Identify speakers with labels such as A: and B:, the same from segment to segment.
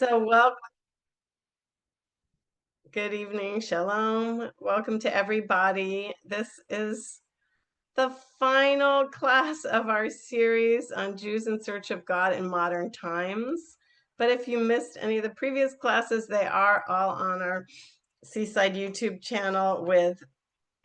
A: Well, good evening, shalom. Welcome to everybody. This is the final class of our series on Jews in Search of God in Modern Times. But if you missed any of the previous classes, they are all on our Seaside YouTube channel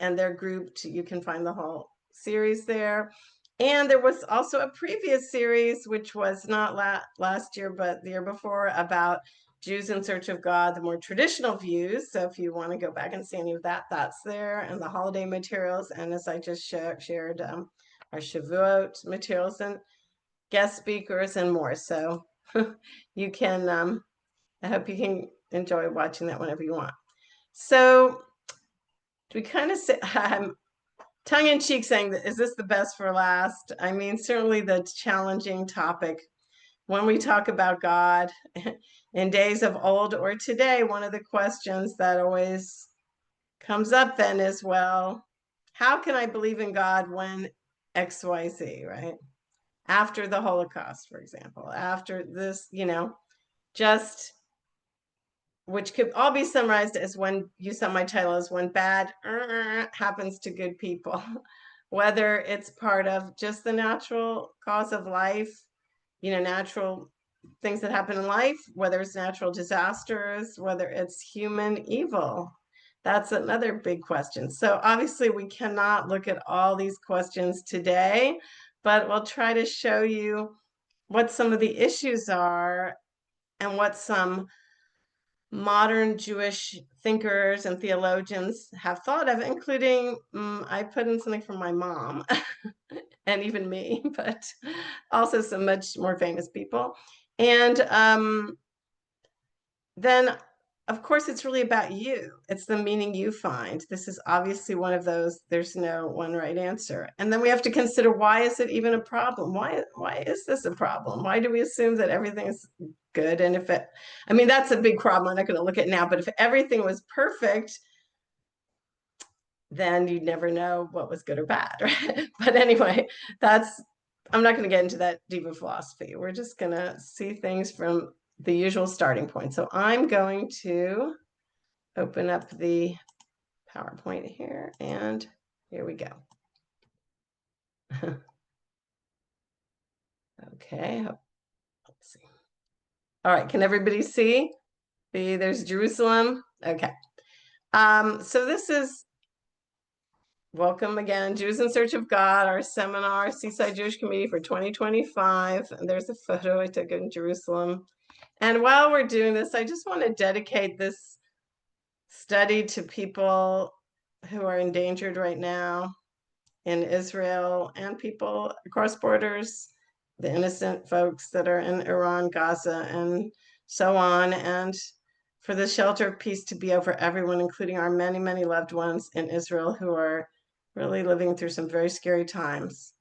A: and they're grouped. You can find the whole series there. And there was also a previous series, which was not last year, but the year before, about Jews in Search of God, the more traditional views. So if you want to go back and see any of that, that's there, and the holiday materials. And as I just shared, our Shavuot materials and guest speakers and more. So you can, I hope you can enjoy watching that whenever you want. So we kind of say, tongue-in-cheek saying that, is this the best for last? I mean, certainly the challenging topic when we talk about God in days of old or today. One of the questions that always comes up then is, well, how can I believe in God when XYZ, right? After the Holocaust, for example, after this, just, which could all be summarized as when you saw my title as when bad happens to good people, whether it's part of just the natural cause of life, natural things that happen in life, whether it's natural disasters, whether it's human evil. That's another big question. So obviously we cannot look at all these questions today, but we'll try to show you what some of the issues are and what some modern Jewish thinkers and theologians have thought of, including, I put in something from my mom and even me, but also some much more famous people. And then, of course, it's really about you. It's the meaning you find. This is obviously one of those, there's no one right answer. And then we have to consider, why is it even a problem? Why is this a problem? Why do we assume that everything is good? And I mean, that's a big problem. I'm not going to look at now, but if everything was perfect, then you'd never know what was good or bad, right? But anyway, I'm not going to get into that deep of philosophy. We're just going to see things from the usual starting point. So I'm going to open up the PowerPoint here, and here we go. Okay, let's see. All right, can everybody see? There's Jerusalem. Okay. So this is, welcome again, Jews in Search of God, our seminar, Seaside Jewish Committee for 2025. And there's a photo I took in Jerusalem. And while we're doing this, I just want to dedicate this study to people who are endangered right now in Israel and people across borders, the innocent folks that are in Iran, Gaza, and so on, and for the shelter of peace to be over everyone, including our many, many loved ones in Israel who are really living through some very scary times.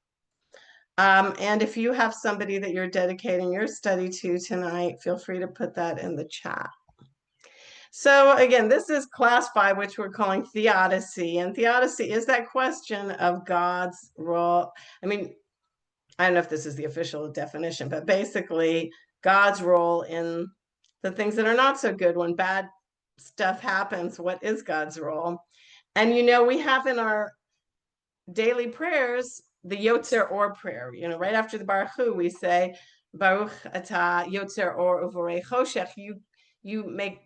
A: And if you have somebody that you're dedicating your study to tonight, feel free to put that in the chat. So again, this is class 5, which we're calling Theodicy. And Theodicy is that question of God's role. I mean, I don't know if this is the official definition, but basically God's role in the things that are not so good. When bad stuff happens, what is God's role? And we have in our daily prayers the Yotzer Or prayer. Right after the Baruch Hu, we say, Baruch Atah Yotzer Or Uvorei Choshech. You make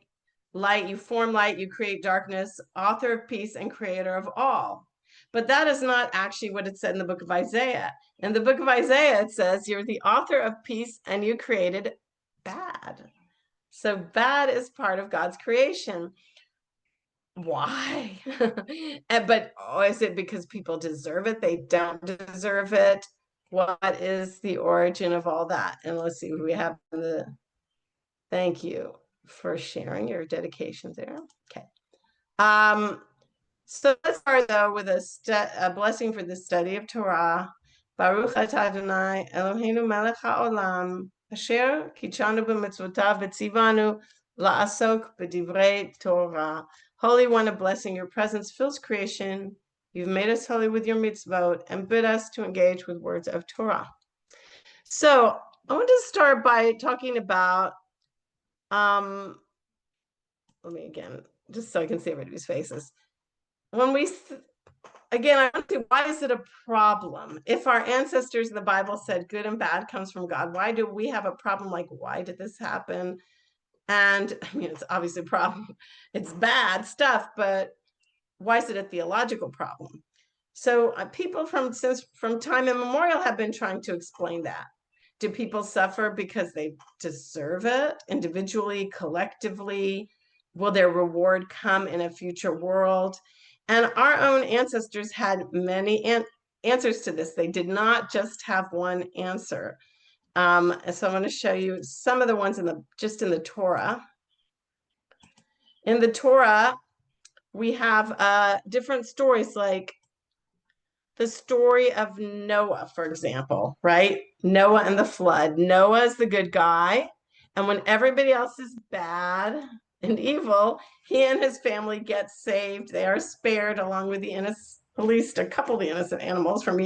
A: light, you form light, you create darkness, author of peace and creator of all. But that is not actually what it said in the book of Isaiah. In the book of Isaiah, it says, you're the author of peace and you created bad. So bad is part of God's creation. Why? But is it because people deserve it? They don't deserve it. What is the origin of all that? And let's see what we have thank you for sharing your dedication there. Okay. So let's start though with a blessing for the study of Torah. Baruch atah Adonai Eloheinu melech haolam asher kitshanu b'mitzvotav v'tzivanu la'asok b'divrei Torah. Holy One, a blessing. Your presence fills creation. You've made us holy with your mitzvot and bid us to engage with words of Torah. So I want to start by talking about let me again, just so I can see everybody's faces. When we, again, I want to, why is it a problem? If our ancestors in the Bible said good and bad comes from God, why do we have a problem? Like, why did this happen? And I mean, it's obviously a problem. It's bad stuff, but why is it a theological problem? So people from time immemorial have been trying to explain that. Do people suffer because they deserve it individually, collectively? Will their reward come in a future world? And our own ancestors had many answers to this. They did not just have one answer. So I'm going to show you some of the ones in the Torah. In the Torah, we have different stories, like the story of Noah, for example, right? Noah and the flood. Noah is the good guy. And when everybody else is bad and evil, he and his family get saved. They are spared along with the innocent, at least a couple of the innocent animals from,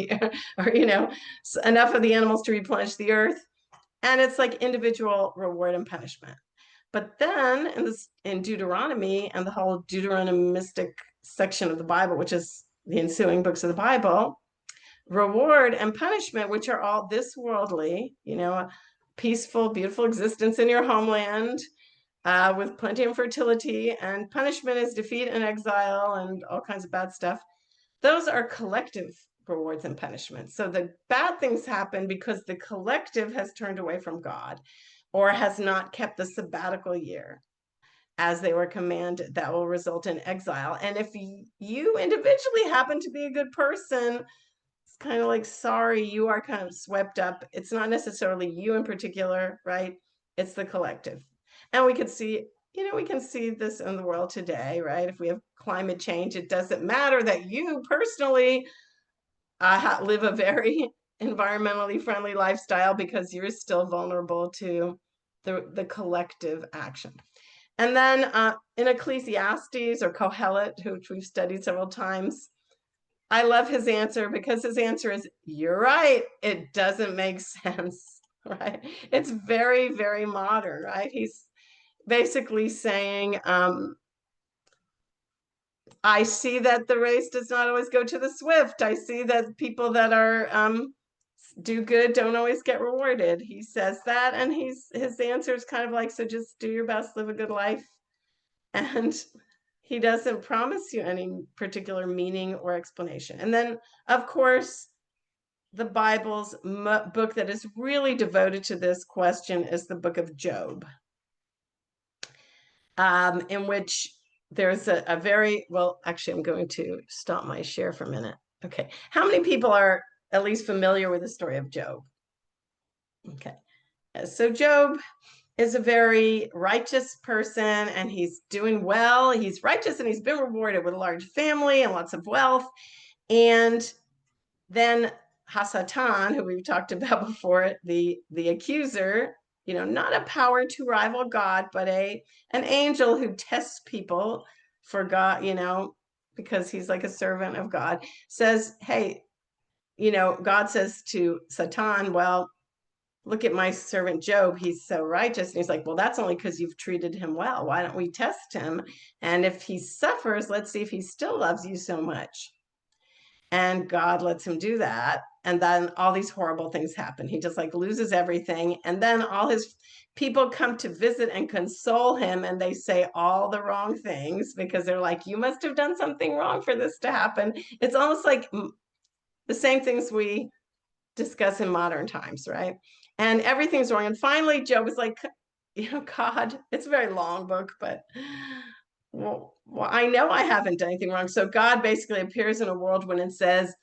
A: or, enough of the animals to replenish the earth. And it's like individual reward and punishment. But then in Deuteronomy and the whole Deuteronomistic section of the Bible, which is the ensuing books of the Bible, reward and punishment, which are all this worldly, a peaceful, beautiful existence in your homeland with plenty of fertility, and punishment is defeat and exile and all kinds of bad stuff. Those are collective rewards and punishments. So the bad things happen because the collective has turned away from God or has not kept the sabbatical year as they were commanded. That will result in exile. And if you individually happen to be a good person, it's kind of like, sorry, you are kind of swept up. It's not necessarily you in particular, right? It's the collective. And we can see this in the world today, right? If we have climate change, it doesn't matter that you personally live a very environmentally friendly lifestyle, because you're still vulnerable to the collective action. And then in Ecclesiastes, or Kohelet, which we've studied several times, I love his answer, because his answer is, you're right, it doesn't make sense, right? It's very, very modern, right? He's basically saying, I see that the race does not always go to the swift. I see that people that are do good don't always get rewarded. He says that, and his answer is kind of like, so just do your best, live a good life. And he doesn't promise you any particular meaning or explanation. And then, of course, the Bible's book that is really devoted to this question is the book of Job, in which there's a very, well, actually, I'm going to stop my share for a minute. Okay. How many people are at least familiar with the story of Job? Okay. So Job is a very righteous person, and he's doing well. He's righteous, and he's been rewarded with a large family and lots of wealth. And then Hasatan, who we've talked about before, the accuser, not a power to rival God, but an angel who tests people for God, because he's like a servant of God, says, hey, God says to Satan, well, look at my servant Job, he's so righteous. And he's like, well, that's only because you've treated him well. Why don't we test him? And if he suffers, let's see if he still loves you so much. And God lets him do that. And then all these horrible things happen. He just like loses everything. And then all his people come to visit and console him. And they say all the wrong things, because they're like, you must have done something wrong for this to happen. It's almost like the same things we discuss in modern times, right? And everything's wrong. And finally, Job is like, God, it's a very long book, but well, I know I haven't done anything wrong. So God basically appears in a whirlwind and says,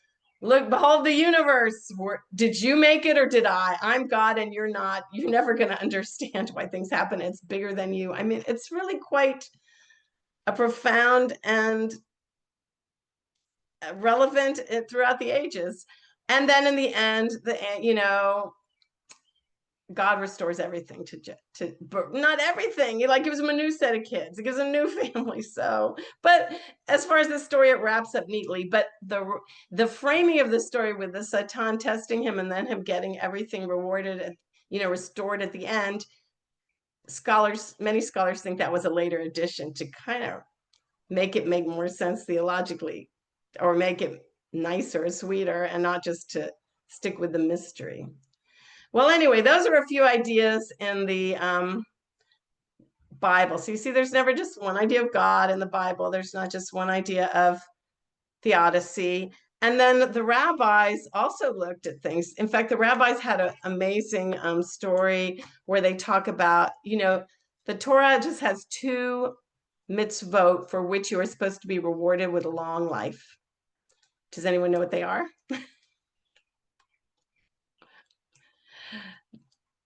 A: look, behold the universe. Did you make it or did I? I'm God and you're not. You're never going to understand why things happen. It's bigger than you. I mean, it's really quite a profound and relevant throughout the ages. And then in the end, God restores everything but not everything. He gives him a new set of kids. It gives him a new family. So, but as far as the story, it wraps up neatly. But the framing of the story with the Satan testing him and then him getting everything rewarded, restored at the end, many scholars think that was a later addition to kind of make it make more sense theologically, or make it nicer, sweeter, and not just to stick with the mystery. Well, anyway, those are a few ideas in the Bible. So you see, there's never just one idea of God in the Bible. There's not just one idea of theodicy. And then the rabbis also looked at things. In fact, the rabbis had an amazing story where they talk about, the Torah just has 2 mitzvot for which you are supposed to be rewarded with a long life. Does anyone know what they are?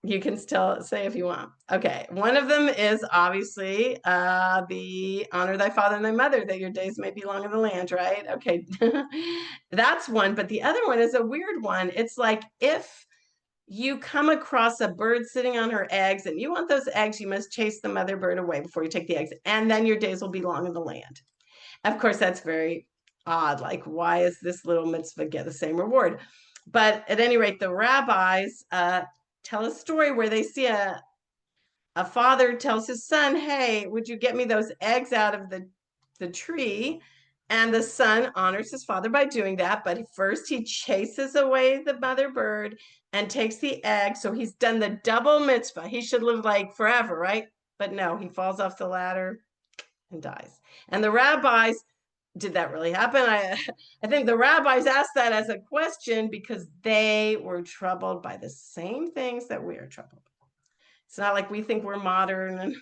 A: You can still say if you want. Okay, one of them is obviously the honor thy father and thy mother, that your days may be long in the land, right? Okay, that's one. But the other one is a weird one. It's like, if you come across a bird sitting on her eggs and you want those eggs, you must chase the mother bird away before you take the eggs, and then your days will be long in the land. Of course, that's very odd. Like, why is this little mitzvah get the same reward? But at any rate, the rabbis tell a story where they see a father tells his son, hey, would you get me those eggs out of the tree? And the son honors his father by doing that. But first he chases away the mother bird and takes the egg. So he's done the double mitzvah. He should live like forever, right? But no, he falls off the ladder and dies. And the rabbis, did that really happen? I think the rabbis asked that as a question because they were troubled by the same things that we are troubled by. It's not like we think we're modern and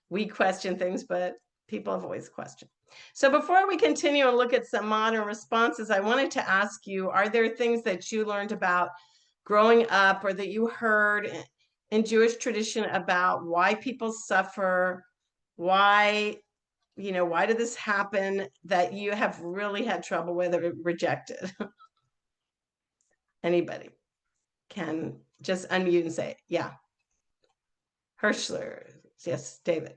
A: we question things, but people have always questioned. So before we continue and look at some modern responses, I wanted to ask you, are there things that you learned about growing up or that you heard in Jewish tradition about why people suffer, why did this happen, that you have really had trouble with or rejected? Anybody can just unmute and say, yeah. Hirschler, yes, David.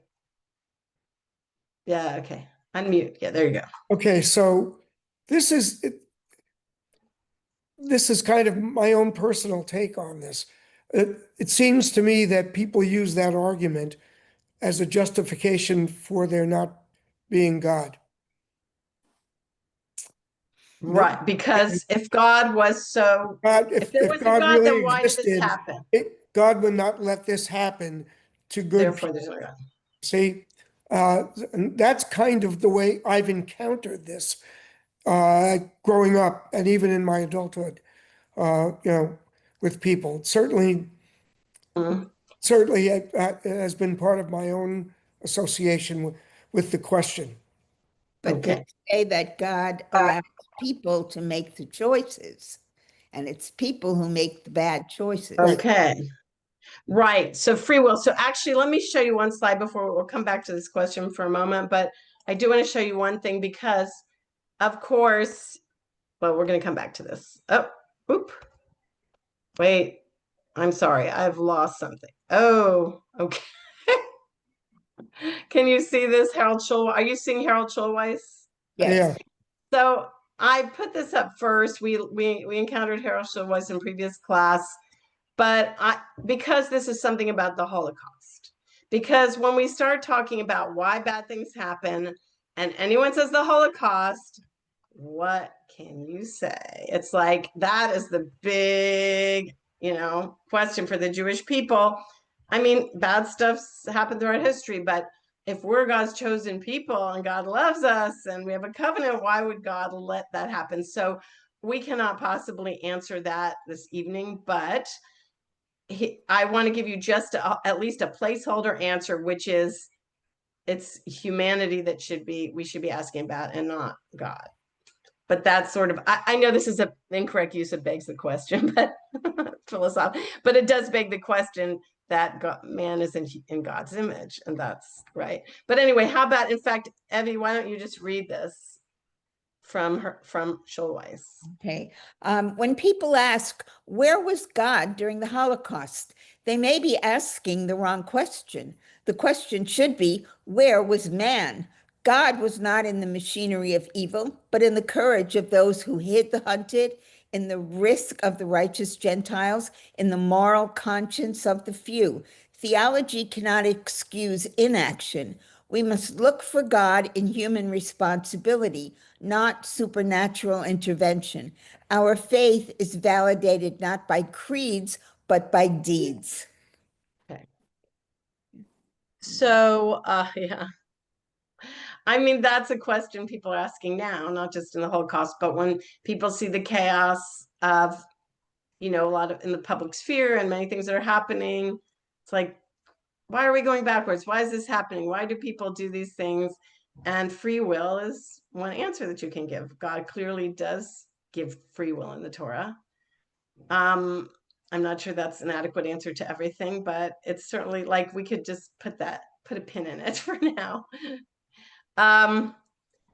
A: Yeah, okay. Unmute. Yeah, there you go.
B: Okay, so this is kind of my own personal take on this. It seems to me that people use that argument as a justification for there not being God.
A: Right, because if God was so, if there was a God,
B: really
A: then why did this
B: existed,
A: happen?
B: God would not let this happen to good
A: Therefore,
B: people.
A: there's no God.
B: See, and that's kind of the way I've encountered this growing up and even in my adulthood, with people. Certainly it has been part of my own association with the question.
C: But they say that God allows people to make the choices, and it's people who make the bad choices.
A: Okay. Right. So free will. So actually, let me show you one slide before we'll come back to this question for a moment. But I do want to show you one thing because, of course, well, we're going to come back to this. Oh, oop. Wait. I'm sorry. I've lost something. Oh, okay. Can you see this, Harold Schulweis? Are you seeing Harold Schulweis?
B: Yes.
A: Yeah. So I put this up first. We encountered Harold Schulweis in previous class, but because this is something about the Holocaust. Because when we start talking about why bad things happen, and anyone says the Holocaust, what can you say? It's like that is the big, question for the Jewish people. I mean, bad stuff's happened throughout history, but if we're God's chosen people and God loves us and we have a covenant, why would God let that happen? So we cannot possibly answer that this evening, but I want to give you just at least a placeholder answer, which is it's humanity that we should be asking about and not God. But that's sort of, I know this is an incorrect use of begs the question, but philosophical, but it does beg the question that man is in God's image, and that's right. But anyway, how about, in fact, Evie, why don't you just read this from Schulweis?
C: Okay. When people ask, where was God during the Holocaust? They may be asking the wrong question. The question should be, where was man? God was not in the machinery of evil, but in the courage of those who hid the hunted, in the risk of the righteous Gentiles, in the moral conscience of the few. Theology cannot excuse inaction. We must look for God in human responsibility, not supernatural intervention. Our faith is validated not by creeds, but by deeds.
A: Okay. So, yeah. I mean, that's a question people are asking now, not just in the Holocaust, but when people see the chaos of, a lot of in the public sphere and many things that are happening, it's like, why are we going backwards? Why is this happening? Why do people do these things? And free will is one answer that you can give. God clearly does give free will in the Torah. I'm not sure that's an adequate answer to everything, but it's certainly like we could just put a pin in it for now.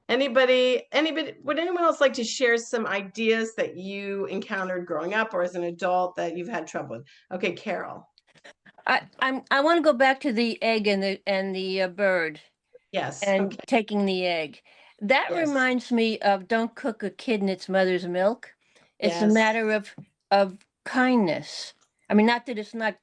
A: Anybody, would anyone else like to share some ideas that you encountered growing up or as an adult that you've had trouble with? Okay, Carol.
D: I want to go back to the egg and the bird
A: Yes.
D: and
A: Okay.
D: taking the egg. That
A: Yes.
D: reminds me of don't cook a kid in its mother's milk. It's a
A: Yes.
D: matter of kindness. I mean, not that it's not,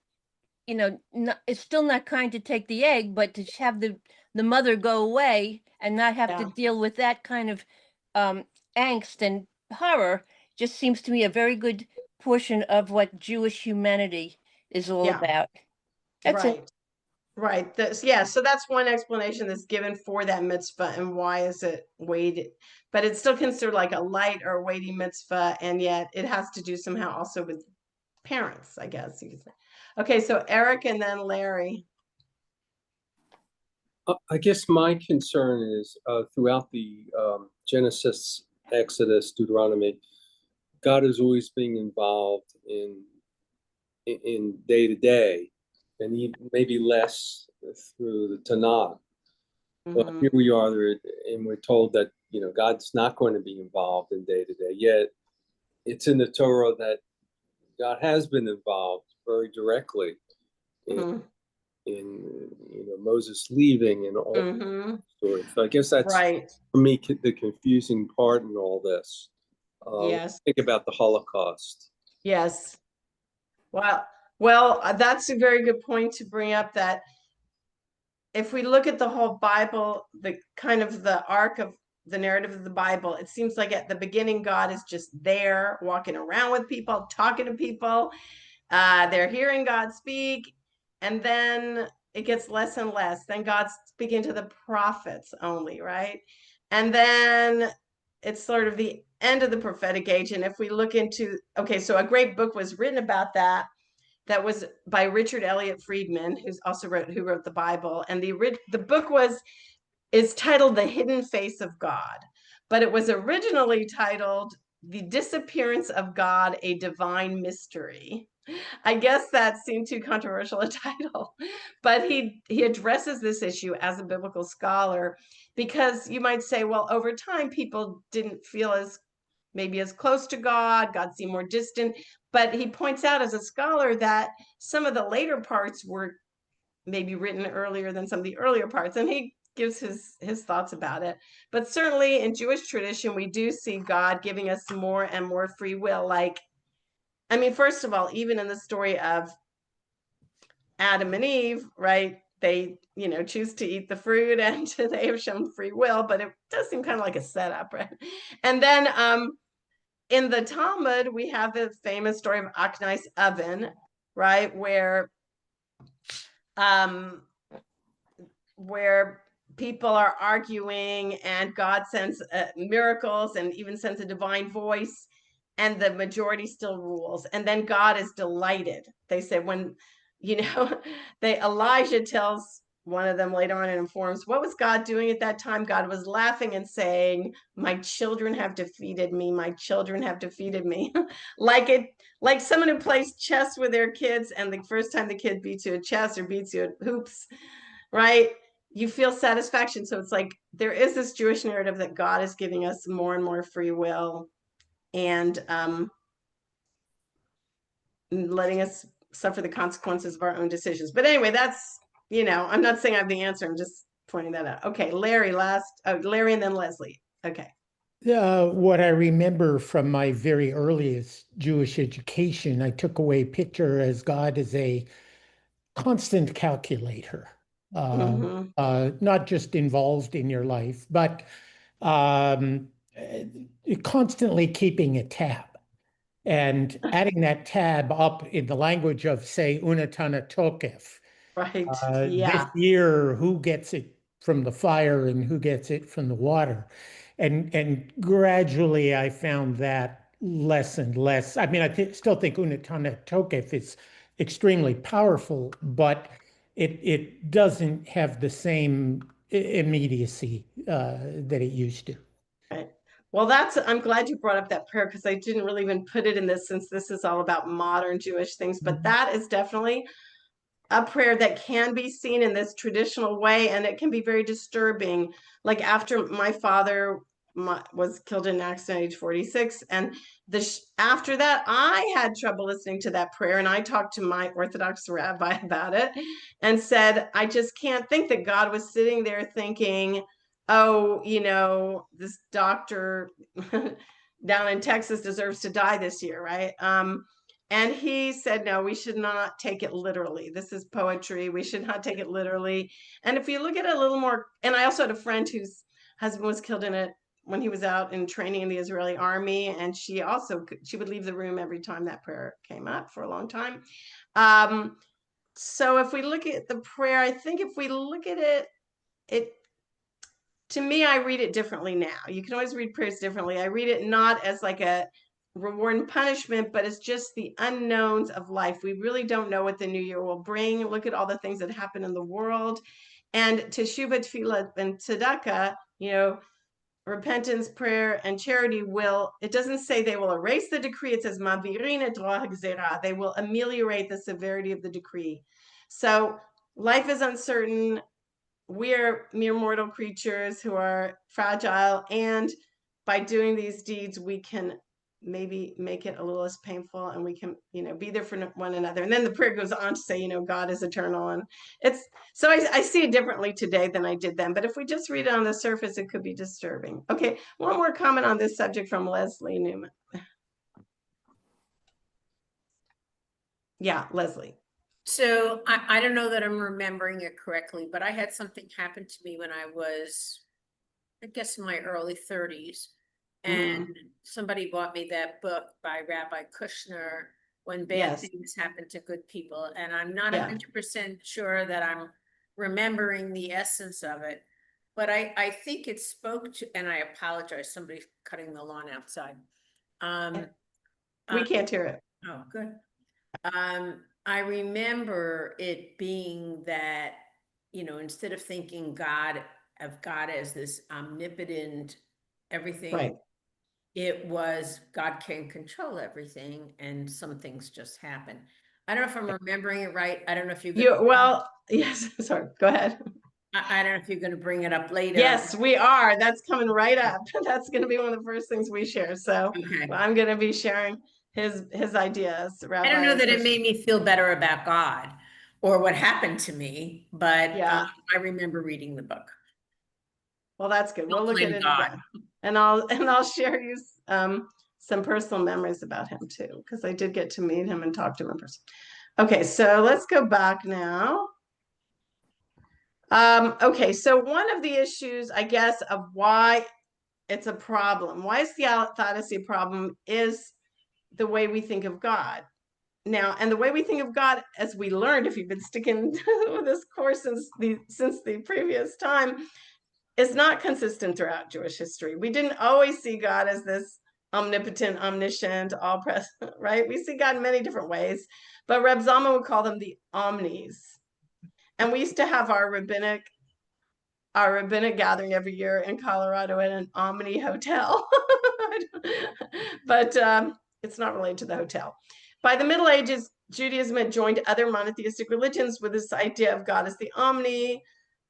D: it's still not kind to take the egg, but to have the mother go away and not have to
A: Yeah.
D: deal with that kind of angst and horror just seems to me a very good portion of what Jewish humanity is all
A: Yeah.
D: about. That's it.
A: Right. Right. Yeah. So that's one explanation that's given for that mitzvah and why is it weighted, but it's still considered like a light or weighty mitzvah, and yet it has to do somehow also with parents, I guess you could say. Okay, so Eric and then Larry.
E: I guess my concern is throughout the Genesis, Exodus, Deuteronomy, God is always being involved in day to day, and even maybe less through the Tanakh. Well,
A: Mhm.
E: here we are, and we're told that God's not going to be involved in day to day. Yet, it's in the Torah that God has been involved very directly
A: Mhm.
E: in Moses leaving and all
A: Mhm.
E: stories. So I guess that's
A: Right.
E: for me the confusing part in all this.
A: Yes.
E: Think about the Holocaust.
A: Yes. Well, that's a very good point to bring up, that if we look at the whole Bible, the kind of the arc of the narrative of the Bible, it seems like at the beginning, God is just there walking around with people, talking to people. They're hearing God speak. And then it gets less and less. Then God's speaking to the prophets only, right? And then it's sort of the end of the prophetic age. And if we look into, okay, so a great book was written about that. That was by Richard Elliott Friedman, who wrote the Bible. And the book is titled The Hidden Face of God, but it was originally titled The Disappearance of God, a Divine Mystery. I guess that seemed too controversial a title, but he addresses this issue as a biblical scholar, because you might say, well, over time, people didn't feel maybe as close to God seemed more distant, but he points out as a scholar that some of the later parts were maybe written earlier than some of the earlier parts, and he gives his thoughts about it. But certainly in Jewish tradition, we do see God giving us more and more free will. Like, I mean, first of all, even in the story of Adam and Eve, right? They, choose to eat the fruit and they have shown free will, but it does seem kind of like a setup, right? And then in the Talmud, we have the famous story of Aknai's oven, right? Where people are arguing and God sends miracles and even sends a divine voice, and the majority still rules. And then God is delighted. They say when, Elijah tells one of them later on and informs, what was God doing at that time? God was laughing and saying, my children have defeated me. My children have defeated me. like someone who plays chess with their kids, and the first time the kid beats you at chess or beats you at hoops, right? You feel satisfaction. So it's like there is this Jewish narrative that God is giving us more and more free will, and letting us suffer the consequences of our own decisions. But anyway, that's, I'm not saying I have the answer. I'm just pointing that out. Okay, Larry Larry and then Leslie. Okay.
F: What I remember from my very earliest Jewish education, I took away picture as God as a constant calculator,
A: Mhm.
F: not just involved in your life, but um, constantly keeping a tab and adding that tab up in the language of, say, Unatana Tokef.
A: Right.
F: This
A: Yeah.
F: year, who gets it from the fire and who gets it from the water? And gradually I found that less and less. I mean, still think Unatana Tokef is extremely powerful, but it doesn't have the same immediacy that it used to.
A: Right. Well, I'm glad you brought up that prayer because I didn't really even put it in this since this is all about modern Jewish things, but that is definitely a prayer that can be seen in this traditional way, and it can be very disturbing. Like after my father was killed in an accident at age 46, and after that, I had trouble listening to that prayer, and I talked to my Orthodox rabbi about it and said, I just can't think that God was sitting there thinking, oh, this doctor down in Texas deserves to die this year, right? And he said, no, we should not take it literally. This is poetry. We should not take it literally. And if you look at it a little more, and I also had a friend whose husband was killed in it when he was out in training in the Israeli army. And she would leave the room every time that prayer came up for a long time. So if we look at the prayer, I think if we look at it, to me, I read it differently now. You can always read prayers differently. I read it not as like a reward and punishment, but it's just the unknowns of life. We really don't know what the new year will bring. Look at all the things that happen in the world. And Teshuvah, Tefillah, and Tzedakah, repentance, prayer, and charity it doesn't say they will erase the decree. It says, Mavirin et roah hagzerah. They will ameliorate the severity of the decree. So life is uncertain. We're mere mortal creatures who are fragile, and by doing these deeds we can maybe make it a little less painful, and we can be there for one another. And then the prayer goes on to say God is eternal, and it's so I see it differently today than I did then. But if we just read it on the surface, it could be disturbing. Okay, one more comment on this subject from Leslie Newman. Yeah, Leslie.
G: So I don't know that I'm remembering it correctly, but I had something happen to me when I was, I guess, in my early 30s. And somebody bought me that book by Rabbi Kushner, When Bad Things Happen to Good People. And I'm not 100% sure that I'm remembering the essence of it, but I think it spoke to, and I apologize, somebody's cutting the lawn outside.
A: We can't hear it.
G: Oh, good. I remember it being that, instead of thinking of God as this omnipotent everything,
A: right,
G: it was God can control everything, and some things just happen. I don't know if I'm remembering it right. I don't know if
A: yes, sorry, go ahead.
G: I don't know if you're going to bring it up later.
A: Yes, we are. That's coming right up. That's going to be one of the first things we share. So I'm going to be sharing his ideas. Rabbi
G: I don't know that it made me feel better about God or what happened to me, but I remember reading the book.
A: Well, that's good. We'll look at it again, and I'll share you some personal memories about him too, because I did get to meet him and talk to him in person. Okay, so let's go back now. Okay, so one of the issues, I guess, of why it's a problem, why is the Theodicy problem, is the way we think of God. Now, and the way we think of God, as we learned, if you've been sticking with this course since the previous time, is not consistent throughout Jewish history. We didn't always see God as this omnipotent, omniscient, all-present, right? We see God in many different ways, but Reb Zalman would call them the omnis. And we used to have our rabbinic gathering every year in Colorado at an Omni hotel. But it's not related to the hotel. By the Middle Ages, Judaism had joined other monotheistic religions with this idea of God as the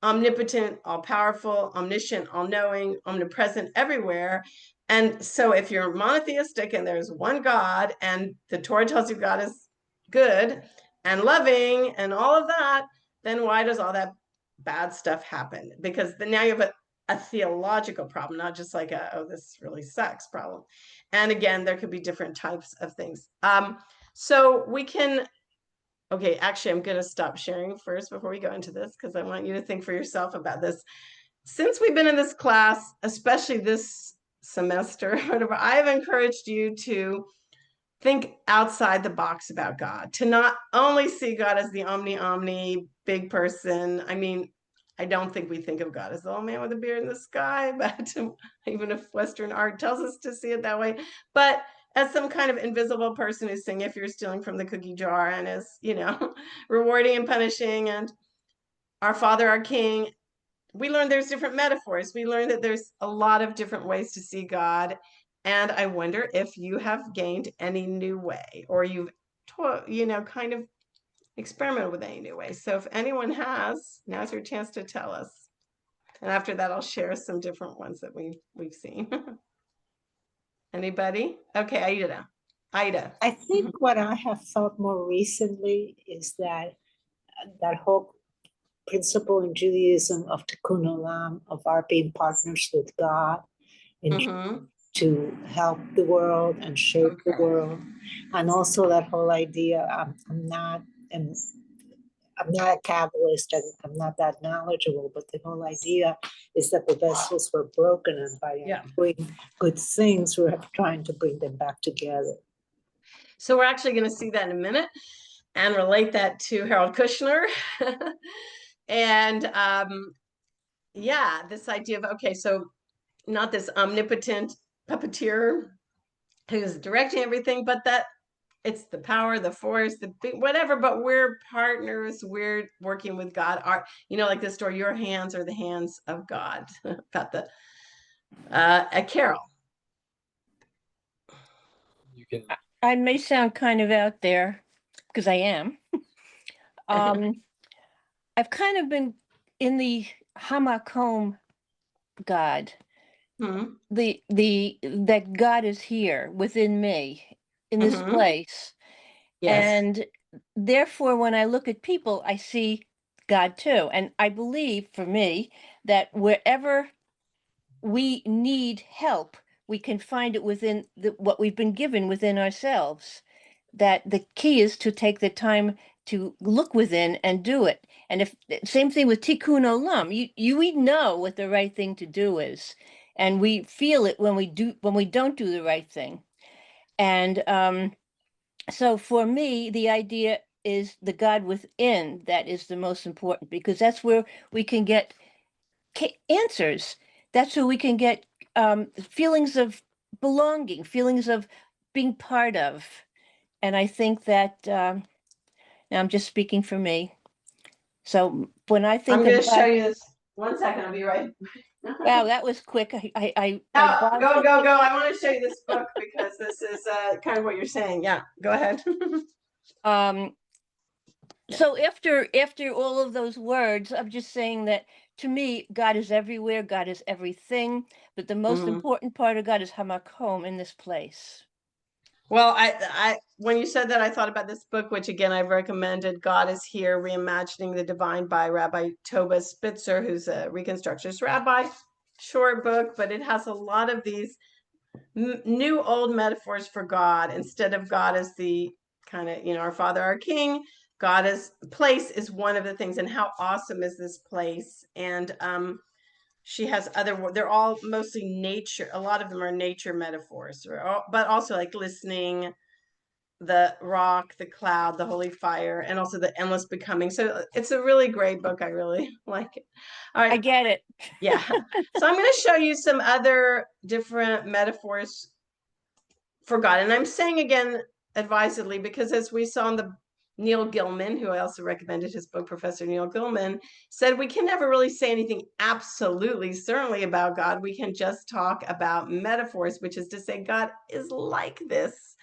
A: omnipotent, all-powerful, omniscient, all-knowing, omnipresent everywhere. And so if you're monotheistic and there's one God, and the Torah tells you God is good and loving and all of that, then why does all that bad stuff happen? Because then now you have a theological problem, not just like this really sucks problem. And again, there could be different types of things. So we can Okay, actually, I'm going to stop sharing first before we go into this, because I want you to think for yourself about this. Since we've been in this class, especially this semester, whatever, I've encouraged you to think outside the box about God, to not only see God as the omni big person. I mean, I don't think we think of God as the old man with a beard in the sky, but even if Western art tells us to see it that way, but as some kind of invisible person who's saying, if you're stealing from the cookie jar, and is, rewarding and punishing, and our Father, our King. We learned there's different metaphors. We learned that there's a lot of different ways to see God. And I wonder if you have gained any new way, or you've, kind of experimented with any new way. So if anyone has, now's your chance to tell us. And after that, I'll share some different ones that we've seen. Anybody? Okay, Ida.
H: I think what I have thought more recently is that that whole principle in Judaism of tikkun olam, of our being partners with God and
A: Mhm.
H: to help the world and shape the
A: Okay.
H: world, and also that whole idea. I'm not a Kabbalist and I'm not that knowledgeable, but the whole idea is that the vessels were broken, and by
A: Yeah.
H: doing good things, we're trying to bring them back together.
A: So we're actually going to see that in a minute and relate that to Harold Kushner. And yeah, this idea of, okay, so not this omnipotent puppeteer who's directing everything, but that it's the power, the force, the whatever, but we're partners, we're working with God. Like the story, your hands are the hands of God, about the a carol.
E: You can.
D: I may sound kind of out there because I am. I've kind of been in the Hamakom God,
A: Hmm.
D: that God is here within me in this
A: Mhm.
D: place.
A: Yes.
D: And therefore, when I look at people, I see God too. And I believe for me that wherever we need help, we can find it within what we've been given within ourselves. That the key is to take the time to look within and do it. And if same thing with tikkun olam, we know what the right thing to do is, and we feel it when we don't do the right thing. And so for me, the idea is the God within that is the most important, because that's where we can get answers. That's where we can get feelings of belonging, feelings of being part of. And I think that now I'm just speaking for me. So when I
A: I'm
D: think
A: going
D: of
A: to show
D: God,
A: you this. 1 second, I'll be right.
D: wow, that was quick. I
A: No,
D: borrowed
A: go.
D: something.
A: I want to show you this book because this is kind of what you're saying. Yeah, go ahead.
D: So after all of those words, I'm just saying that to me, God is everywhere, God is everything, but the most important part of God is Hamakom, in this place.
A: Well, I when you said that, I thought about this book, which again I've recommended, God is Here, Reimagining the Divine by Rabbi Toba Spitzer, who's a Reconstructionist rabbi. Short book, but it has a lot of these new old metaphors for God. Instead of God as the kind of, our Father, our King, God as place is one of the things. And how awesome is this place? And she has they're all mostly nature. A lot of them are nature metaphors, but also like listening, the rock, the cloud, the holy fire, and also the endless becoming. So it's a really great book. I really like it. All right.
D: I get it.
A: Yeah. So I'm going to show you some other different metaphors for God. And I'm saying again, advisedly, because as we saw in the Neil Gilman, who I also recommended his book, Professor Neil Gilman, said we can never really say anything absolutely certainly about God. We can just talk about metaphors, which is to say God is like this,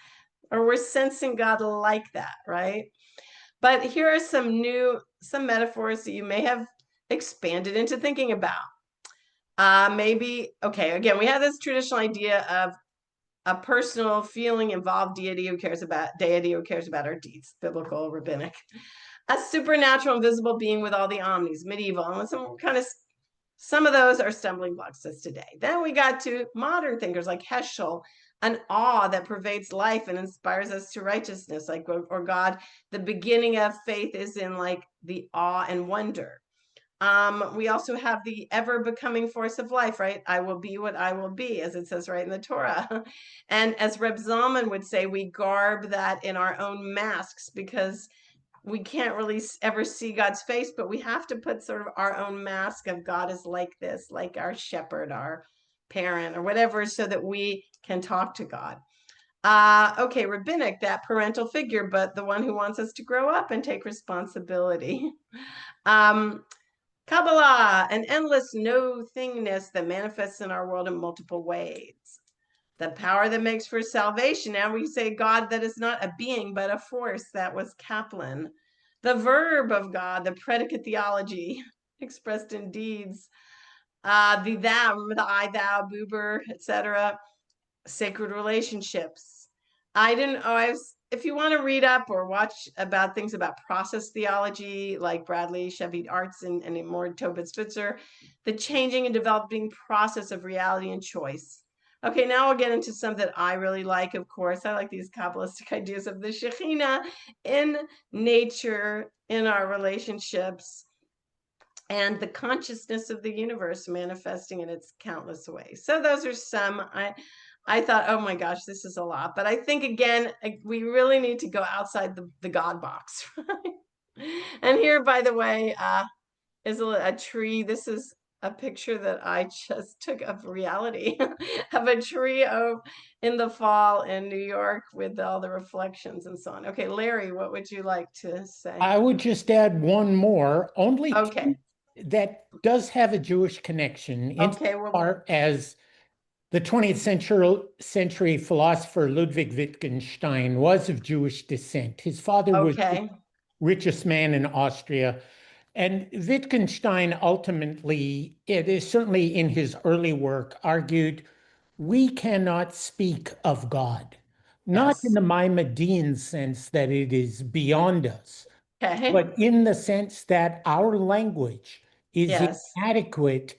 A: or we're sensing God like that, right? But here are some metaphors that you may have expanded into thinking about. Maybe, okay, again, we have this traditional idea of a personal feeling involved deity who cares about our deeds, biblical, rabbinic, a supernatural invisible being with all the omnis, medieval, and some of those are stumbling blocks to us today. Then we got to modern thinkers like Heschel, an awe that pervades life and inspires us to righteousness, like, or God, the beginning of faith is in like the awe and wonder. We also have the ever becoming force of life, right? I will be what I will be, as it says right in the Torah. And as Reb Zalman would say, we garb that in our own masks, because we can't really ever see God's face, but we have to put sort of our own mask of God is like this, like our shepherd, our parent, or whatever, so that we can talk to God. Okay, rabbinic, that parental figure, but the one who wants us to grow up and take responsibility. Kabbalah, an endless no-thingness that manifests in our world in multiple ways. The power that makes for salvation. Now we say God that is not a being, but a force. That was Kaplan. The verb of God, the predicate theology expressed in deeds. The thou, remember the I, thou, Buber, etc. Sacred relationships. If you want to read up or watch about things about process theology, like Bradley, Shevit Arts, and more Tobit Spitzer, the changing and developing process of reality and choice. Okay, now I'll get into some that I really like, of course. I like these Kabbalistic ideas of the Shekhinah in nature, in our relationships, and the consciousness of the universe manifesting in its countless ways. So those are some. I thought, oh my gosh, this is a lot. But I think, again, we really need to go outside the God box. Right? And here, by the way, is a tree. This is a picture that I just took of reality of a tree in the fall in New York with all the reflections and so on. Okay, Larry, what would you like to say?
F: I would just add one more, only
A: Okay.
F: that does have a Jewish connection,
A: Okay, well,
F: insofar as the 20th century philosopher Ludwig Wittgenstein was of Jewish descent. His father was the richest man in Austria. And Wittgenstein ultimately, it is certainly in his early work, argued we cannot speak of God, not in the Maimonidean sense that it is beyond us, but in the sense that our language is inadequate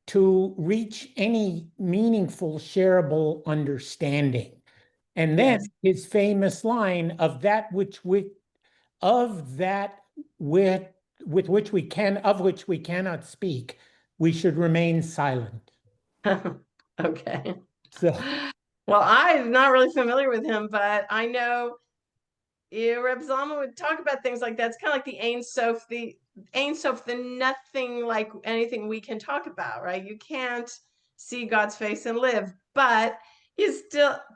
F: to reach any meaningful, shareable understanding. And then his famous line of that which we, of that with which we can, of which we cannot speak, we should remain silent.
A: Okay.
F: So,
A: well, I'm not really familiar with him, but I know Reb Zalman would talk about things like that. It's kind of like the Ein Sof, the nothing like anything we can talk about, right? You can't see God's face and live, but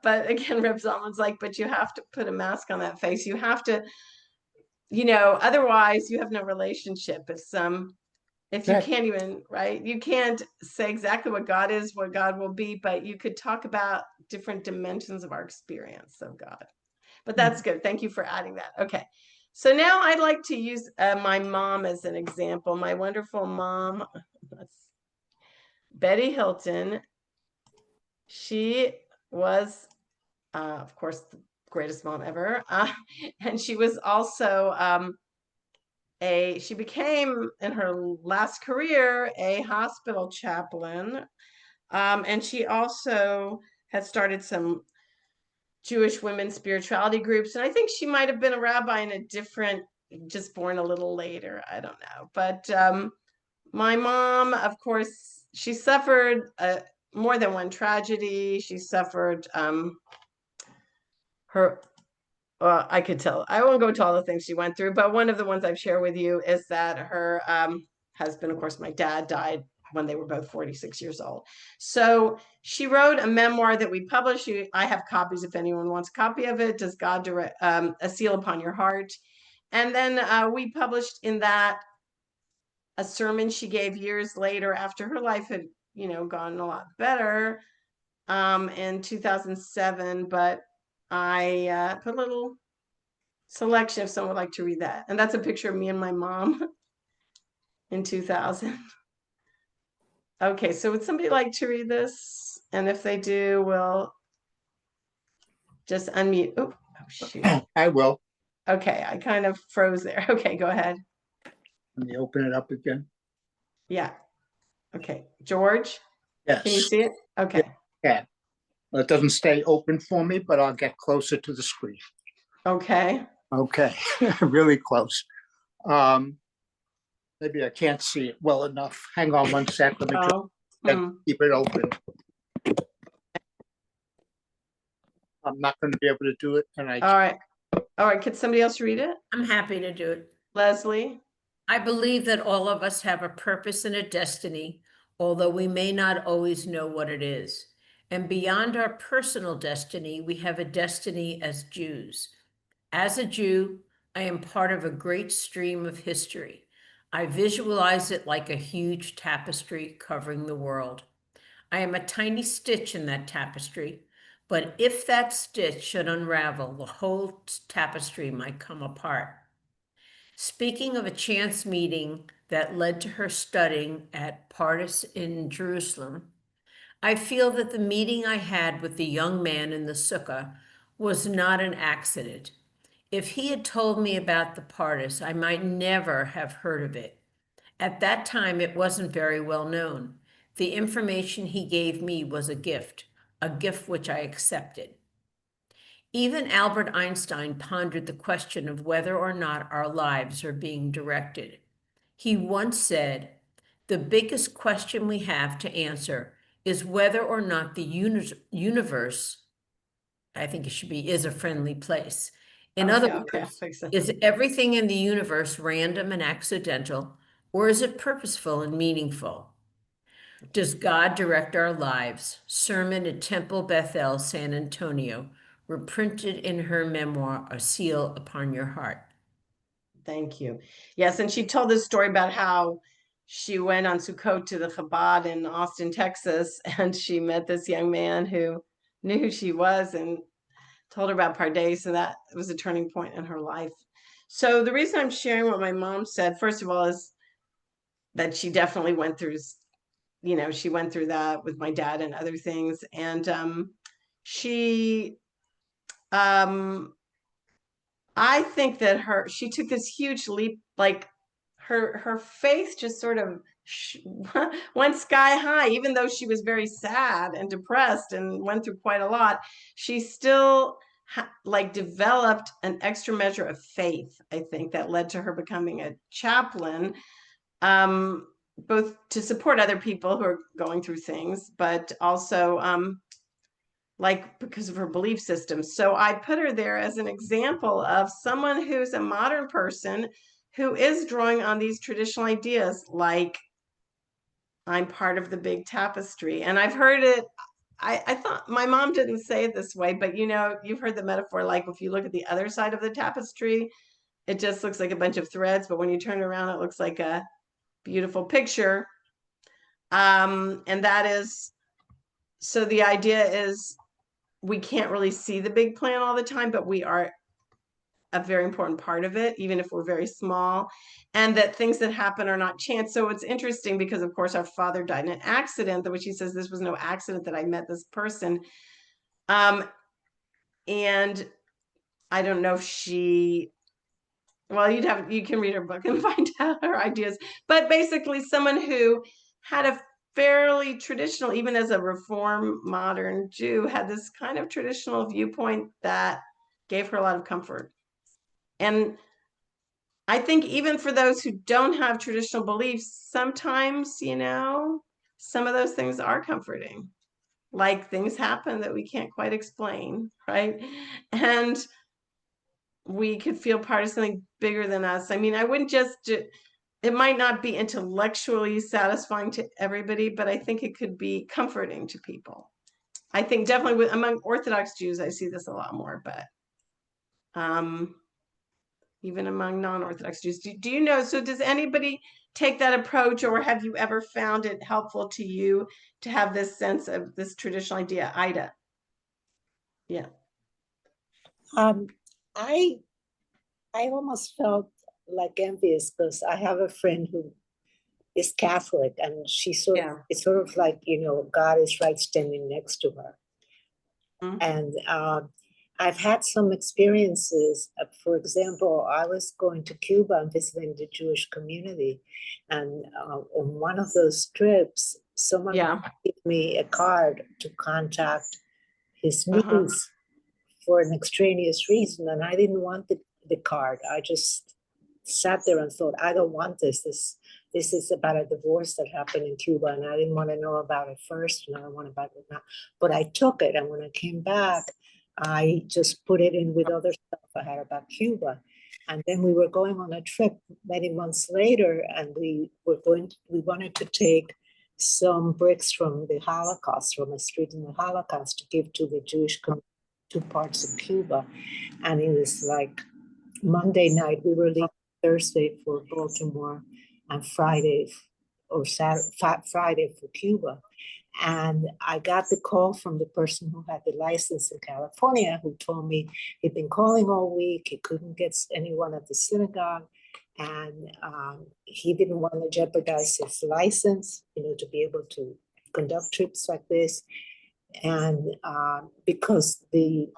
A: but again, Reb Zalman's like, but you have to put a mask on that face. You have to, otherwise you have no relationship. If you can't even, right? You can't say exactly what God is, what God will be, but you could talk about different dimensions of our experience of God. But that's good. Thank you for adding that. Okay. So now I'd like to use my mom as an example. My wonderful mom, Betty Hilton. She was, of course, the greatest mom ever. And she was also she became, in her last career, a hospital chaplain. And she also had started some Jewish women's spirituality groups. And I think she might have been a rabbi in a different, just born a little later. I don't know. But my mom, of course, she suffered more than one tragedy. She suffered I could tell. I won't go into all the things she went through, but one of the ones I've shared with you is that her husband, of course, my dad, died when they were both 46 years old. So she wrote a memoir that we published. I have copies if anyone wants a copy of it. Does God direct a seal upon your heart? And then we published in that a sermon she gave years later after her life had, gone a lot better in 2007. But I put a little selection if someone would like to read that. And that's a picture of me and my mom in 2000. Okay, so would somebody like to read this? And if they do, we'll just unmute. Oh, shoot.
I: I will.
A: Okay, I kind of froze there. Okay, go ahead.
I: Let me open it up again.
A: Yeah. Okay, George?
I: Yes.
A: Can you see it? Okay.
I: Yeah. It doesn't stay open for me, but I'll get closer to the screen.
A: Okay.
I: Okay, really close. Maybe I can't see it well enough. Hang on one sec. Let me just keep it open. I'm not going to be able to do it. And
A: All right. All right. Could somebody else read it?
G: I'm happy to do it.
A: Leslie?
G: I believe that all of us have a purpose and a destiny, although we may not always know what it is. And beyond our personal destiny, we have a destiny as Jews. As a Jew, I am part of a great stream of history. I visualize it like a huge tapestry covering the world. I am a tiny stitch in that tapestry, but if that stitch should unravel, the whole tapestry might come apart. Speaking of a chance meeting that led to her studying at Pardes in Jerusalem, I feel that the meeting I had with the young man in the sukkah was not an accident. If he had told me about the Pardes, I might never have heard of it. At that time, it wasn't very well known. The information he gave me was a gift which I accepted. Even Albert Einstein pondered the question of whether or not our lives are being directed. He once said, "The biggest question we have to answer is whether or not the universe," I think it should be, "is a friendly place." In other words, is everything in the universe random and accidental, or is it purposeful and meaningful? Does God direct our lives? Sermon at Temple Bethel, San Antonio, reprinted in her memoir, A Seal Upon Your Heart.
A: Thank you. Yes, and she told this story about how she went on Sukkot to the Chabad in Austin, Texas, and she met this young man who knew who she was and told her about Pardes, and that was a turning point in her life. So the reason I'm sharing what my mom said, first of all, is that she definitely went through, she went through that with my dad and other things. And I think that she took this huge leap, like her faith just sort of went sky high, even though she was very sad and depressed and went through quite a lot. She still developed an extra measure of faith, I think, that led to her becoming a chaplain, both to support other people who are going through things, but also because of her belief system. So I put her there as an example of someone who's a modern person who is drawing on these traditional ideas, like I'm part of the big tapestry. And I've heard it, I thought my mom didn't say it this way, but you've heard the metaphor, like if you look at the other side of the tapestry, it just looks like a bunch of threads, but when you turn around, it looks like a beautiful picture. And that is, so the idea is, we can't really see the big plan all the time, but we are a very important part of it, even if we're very small, and that things that happen are not chance. So it's interesting because, of course, our father died in an accident, which he says this was no accident that I met this person. And I don't know if you can read her book and find out her ideas, but basically someone who had a fairly traditional, even as a Reform modern Jew, had this kind of traditional viewpoint that gave her a lot of comfort. And I think even for those who don't have traditional beliefs, sometimes, some of those things are comforting. Like things happen that we can't quite explain, right? And we could feel part of something bigger than us. I mean, I wouldn't it might not be intellectually satisfying to everybody, but I think it could be comforting to people. I think definitely among Orthodox Jews, I see this a lot more, but even among non-Orthodox Jews. Do you know, so does anybody take that approach, or have you ever found it helpful to you to have this sense of this traditional idea? Ida? Yeah.
H: I almost felt like envious because I have a friend who is Catholic, and it's sort of like, God is right standing next to her. Mm-hmm. And I've had some experiences. For example, I was going to Cuba and visiting the Jewish community, and on one of those trips, someone gave me a card to contact his niece for an extraneous reason, and I didn't want the card. I just sat there and thought, I don't want this. This is about a divorce that happened in Cuba, and I didn't want to know about it first, and I don't want about it now. But I took it, and when I came back, I just put it in with other stuff I had about Cuba. And then we were going on a trip many months later, and we wanted to take some bricks from the Holocaust, from a street in the Holocaust, to give to the Jewish community, 2 parts of Cuba. And it was like Monday night, we were leaving Thursday for Baltimore, and Friday for Cuba. And I got the call from the person who had the license in California, who told me he'd been calling all week. He couldn't get anyone at the synagogue, and he didn't want to jeopardize his license, to be able to conduct trips like this. And because the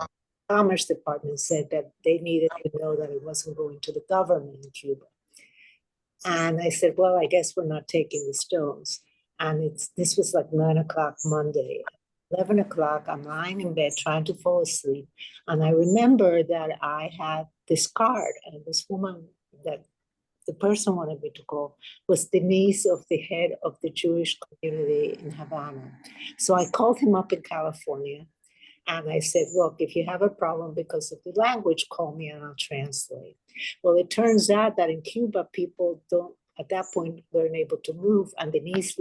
H: Commerce Department said that they needed to know that it wasn't going to the government in Cuba. And I said, well, I guess we're not taking the stones. And this was like 9 o'clock Monday. 11 o'clock, I'm lying in bed trying to fall asleep. And I remember that I had this card, and this woman that the person wanted me to call was the niece of the head of the Jewish community in Havana. So I called him up in California, and I said, look, if you have a problem because of the language, call me and I'll translate. Well, it turns out that in Cuba, people at that point, weren't able to move, and the niece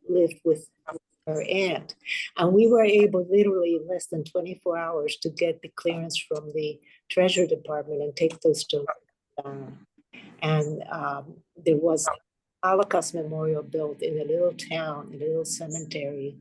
H: lived with her aunt. And we were able, literally in less than 24 hours, to get the clearance from the Treasury Department and take those stones down. And there was a Holocaust memorial built in a little town, a little cemetery,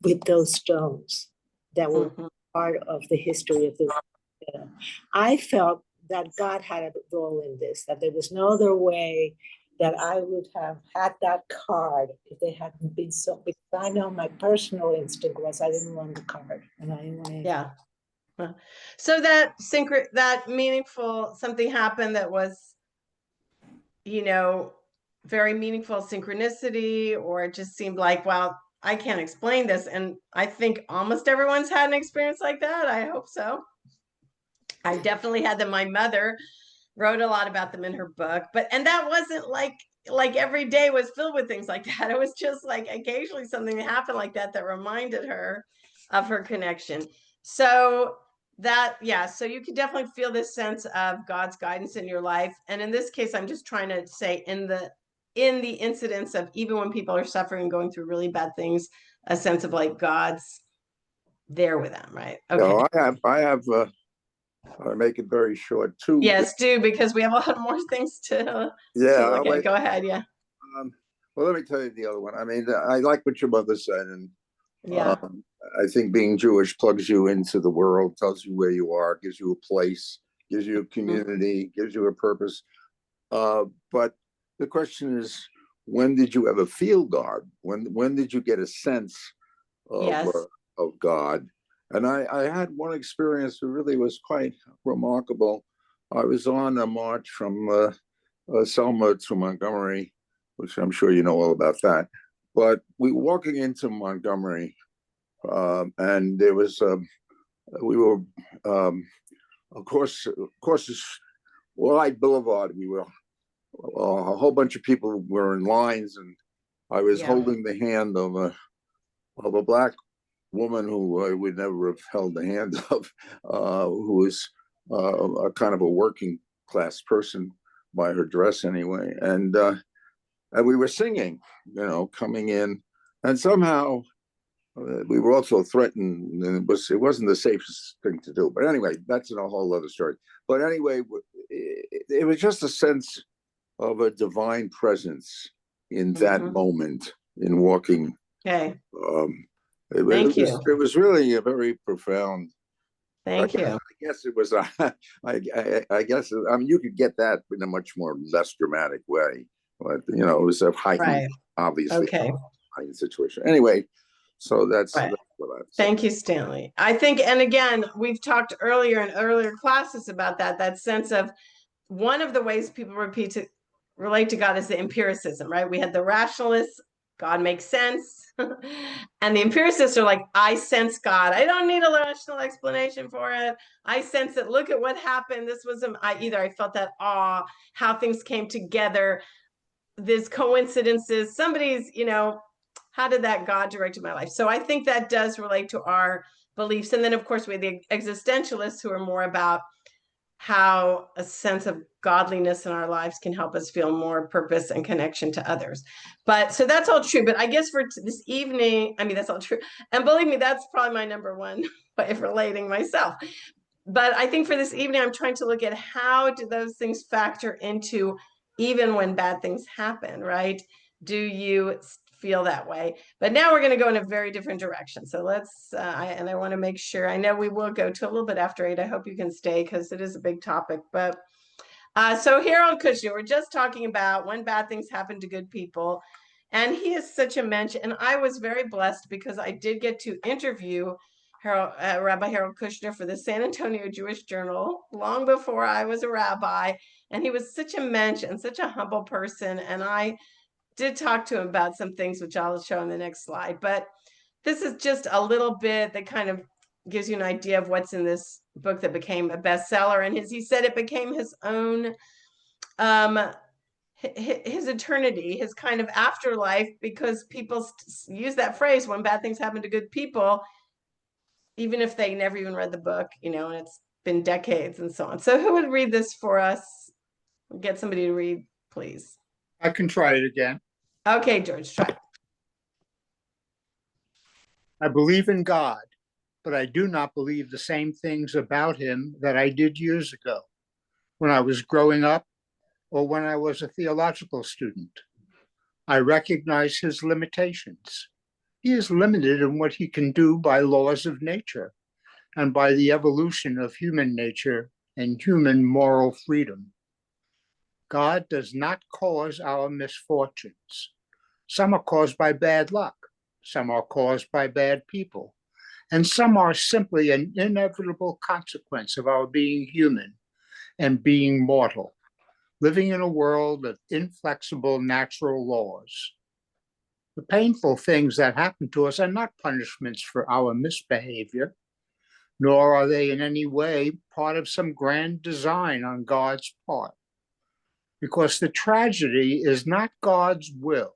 H: with those stones that were part of the history of the world. I felt that God had a role in this, that there was no other way that I would have had that card if they hadn't been so, because I know my personal instinct was I didn't want the card, and I didn't want it.
A: Yeah. So that meaningful, something happened that was, very meaningful synchronicity, or it just seemed like, well, I can't explain this. And I think almost everyone's had an experience like that. I hope so. I definitely had them. My mother wrote a lot about them in her book, and that wasn't like every day was filled with things like that. It was just like occasionally something that happened like that reminded her of her connection. So so you can definitely feel this sense of God's guidance in your life. And in this case, I'm just trying to say in the incidents of, even when people are suffering and going through really bad things, a sense of like God's there with them, right? Okay.
J: No, I have I'll make it very short too.
A: Yes, do, because we have a lot more things to look at. Go ahead. Yeah.
J: Well, let me tell you the other one. I mean, I like what your mother said, and I think being Jewish plugs you into the world, tells you where you are, gives you a place, gives you a community, gives you a purpose. But the question is, when did you ever feel God? When did you get a sense of God? And I had one experience that really was quite remarkable. I was on a march from Selma to Montgomery, which I'm sure you know all about that. But we were walking into Montgomery, and there was we were across this wide boulevard. We were a whole bunch of people were in lines, and I was holding the hand of a black woman who I would never have held the hand of, who was a kind of a working class person by her dress anyway. And we were singing, coming in, and somehow we were also threatened, and it wasn't the safest thing to do. But anyway, that's a whole other story. But anyway, it was just a sense of a divine presence in that moment, in walking.
A: Okay.
J: Thank you. It was really a very profound.
A: Thank you.
J: I guess it was. I guess you could get that in a much less dramatic way, but it was a heightened, obviously, heightened situation. Anyway, so that's what I.
A: Thank you, Stanley. I think, and again, we've talked earlier in earlier classes about that sense of, one of the ways people relate to God is the empiricism, right? We had the rationalist God makes sense. And the empiricists are like, I sense God. I don't need a rational explanation for it. I sense it. Look at what happened. This was, I felt that awe, how things came together. There's coincidences. Somebody's, how did that God direct my life? So I think that does relate to our beliefs. And then, of course, we have the existentialists who are more about how a sense of godliness in our lives can help us feel more purpose and connection to others. But so that's all true. But I guess for this evening, that's all true. And believe me, that's probably my number one way of relating myself. But I think for this evening, I'm trying to look at how do those things factor into even when bad things happen, right? Do you feel that way? But now we're going to go in a very different direction. So let's, I want to make sure, I know we will go to a little bit after 8. I hope you can stay because it is a big topic. But so Harold Kushner, we're just talking about when bad things happen to good people. And he is such a mensch. And I was very blessed because I did get to interview Rabbi Harold Kushner for the San Antonio Jewish Journal long before I was a rabbi. And he was such a mensch and such a humble person. And I did talk to him about some things, which I'll show in the next slide. But this is just a little bit that kind of gives you an idea of what's in this book that became a bestseller. And he said it became his own, his eternity, his kind of afterlife, because people use that phrase, when bad things happen to good people, even if they never even read the book, and it's been decades and so on. So who would read this for us? Get somebody to read, please.
I: I can try it again.
A: Okay, George, try.
I: I believe in God, but I do not believe the same things about him that I did years ago, when I was growing up or when I was a theological student. I recognize his limitations. He is limited in what he can do by laws of nature and by the evolution of human nature and human moral freedom. God does not cause our misfortunes. Some are caused by bad luck. Some are caused by bad people. And some are simply an inevitable consequence of our being human and being mortal, living in a world of inflexible natural laws. The painful things that happen to us are not punishments for our misbehavior, nor are they in any way part of some grand design on God's part, because the tragedy is not God's will.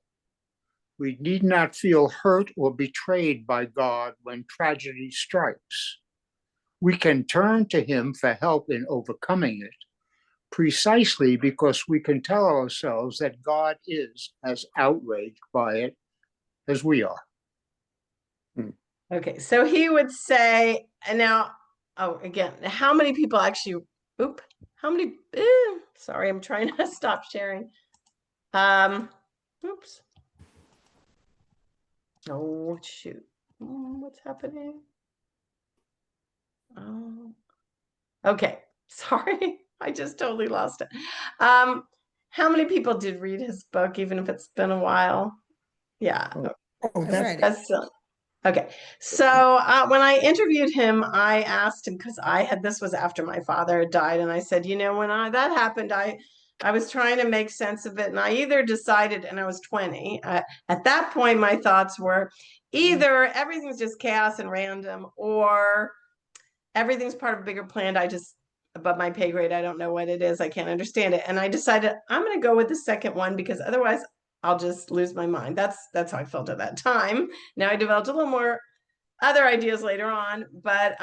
I: We need not feel hurt or betrayed by God when tragedy strikes. We can turn to him for help in overcoming it, precisely because we can tell ourselves that God is as outraged by it as we are.
A: Okay, so he would say, and now, again, how many people actually, sorry, I'm trying to stop sharing. Oops. Oh, shoot. What's happening? Oh, okay, sorry, I just totally lost it. How many people did read his book, even if it's been a while? Yeah.
B: Oh,
A: that's okay. So when I interviewed him, I asked him, because this was after my father had died, and I said, when that happened, I was trying to make sense of it, and I either decided, and I was 20, at that point, my thoughts were either everything's just chaos and random, or everything's part of a bigger plan. I just, above my pay grade, I don't know what it is. I can't understand it. And I decided I'm going to go with the second one, because otherwise I'll just lose my mind. That's how I felt at that time. Now I developed a little more other ideas later on, but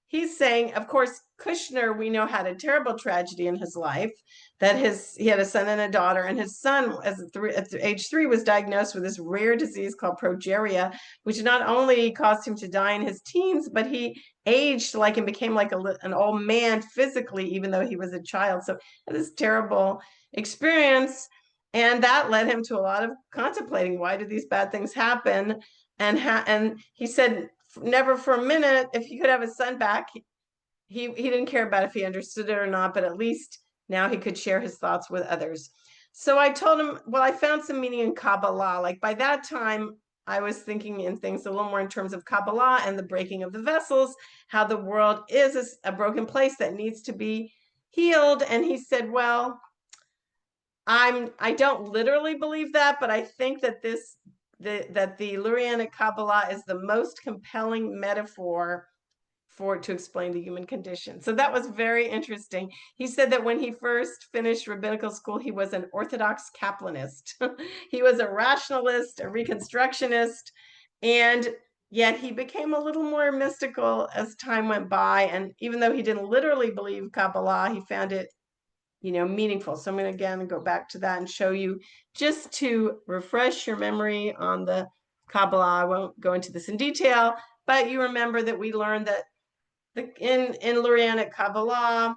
A: he's saying, of course, Kushner, we know, had a terrible tragedy in his life, that he had a son and a daughter, and his son, at age 3, was diagnosed with this rare disease called progeria, which not only caused him to die in his teens, but he aged like and became like an old man physically, even though he was a child. So this terrible experience, and that led him to a lot of contemplating, why did these bad things happen? And he said, never for a minute, if he could have his son back, he didn't care about if he understood it or not, but at least now he could share his thoughts with others. So I told him, well, I found some meaning in Kabbalah. Like by that time, I was thinking in things a little more in terms of Kabbalah and the breaking of the vessels, how the world is a broken place that needs to be healed. And he said, well, I don't literally believe that, but I think that this that the Lurianic Kabbalah is the most compelling metaphor to explain the human condition. So that was very interesting. He said that when he first finished rabbinical school, he was an Orthodox Kaplanist. He was a rationalist, a reconstructionist, and yet he became a little more mystical as time went by. And even though he didn't literally believe Kabbalah, he found it, meaningful. So I'm going to again go back to that and show you, just to refresh your memory on the Kabbalah. I won't go into this in detail, but you remember that we learned that in Lurianic Kabbalah,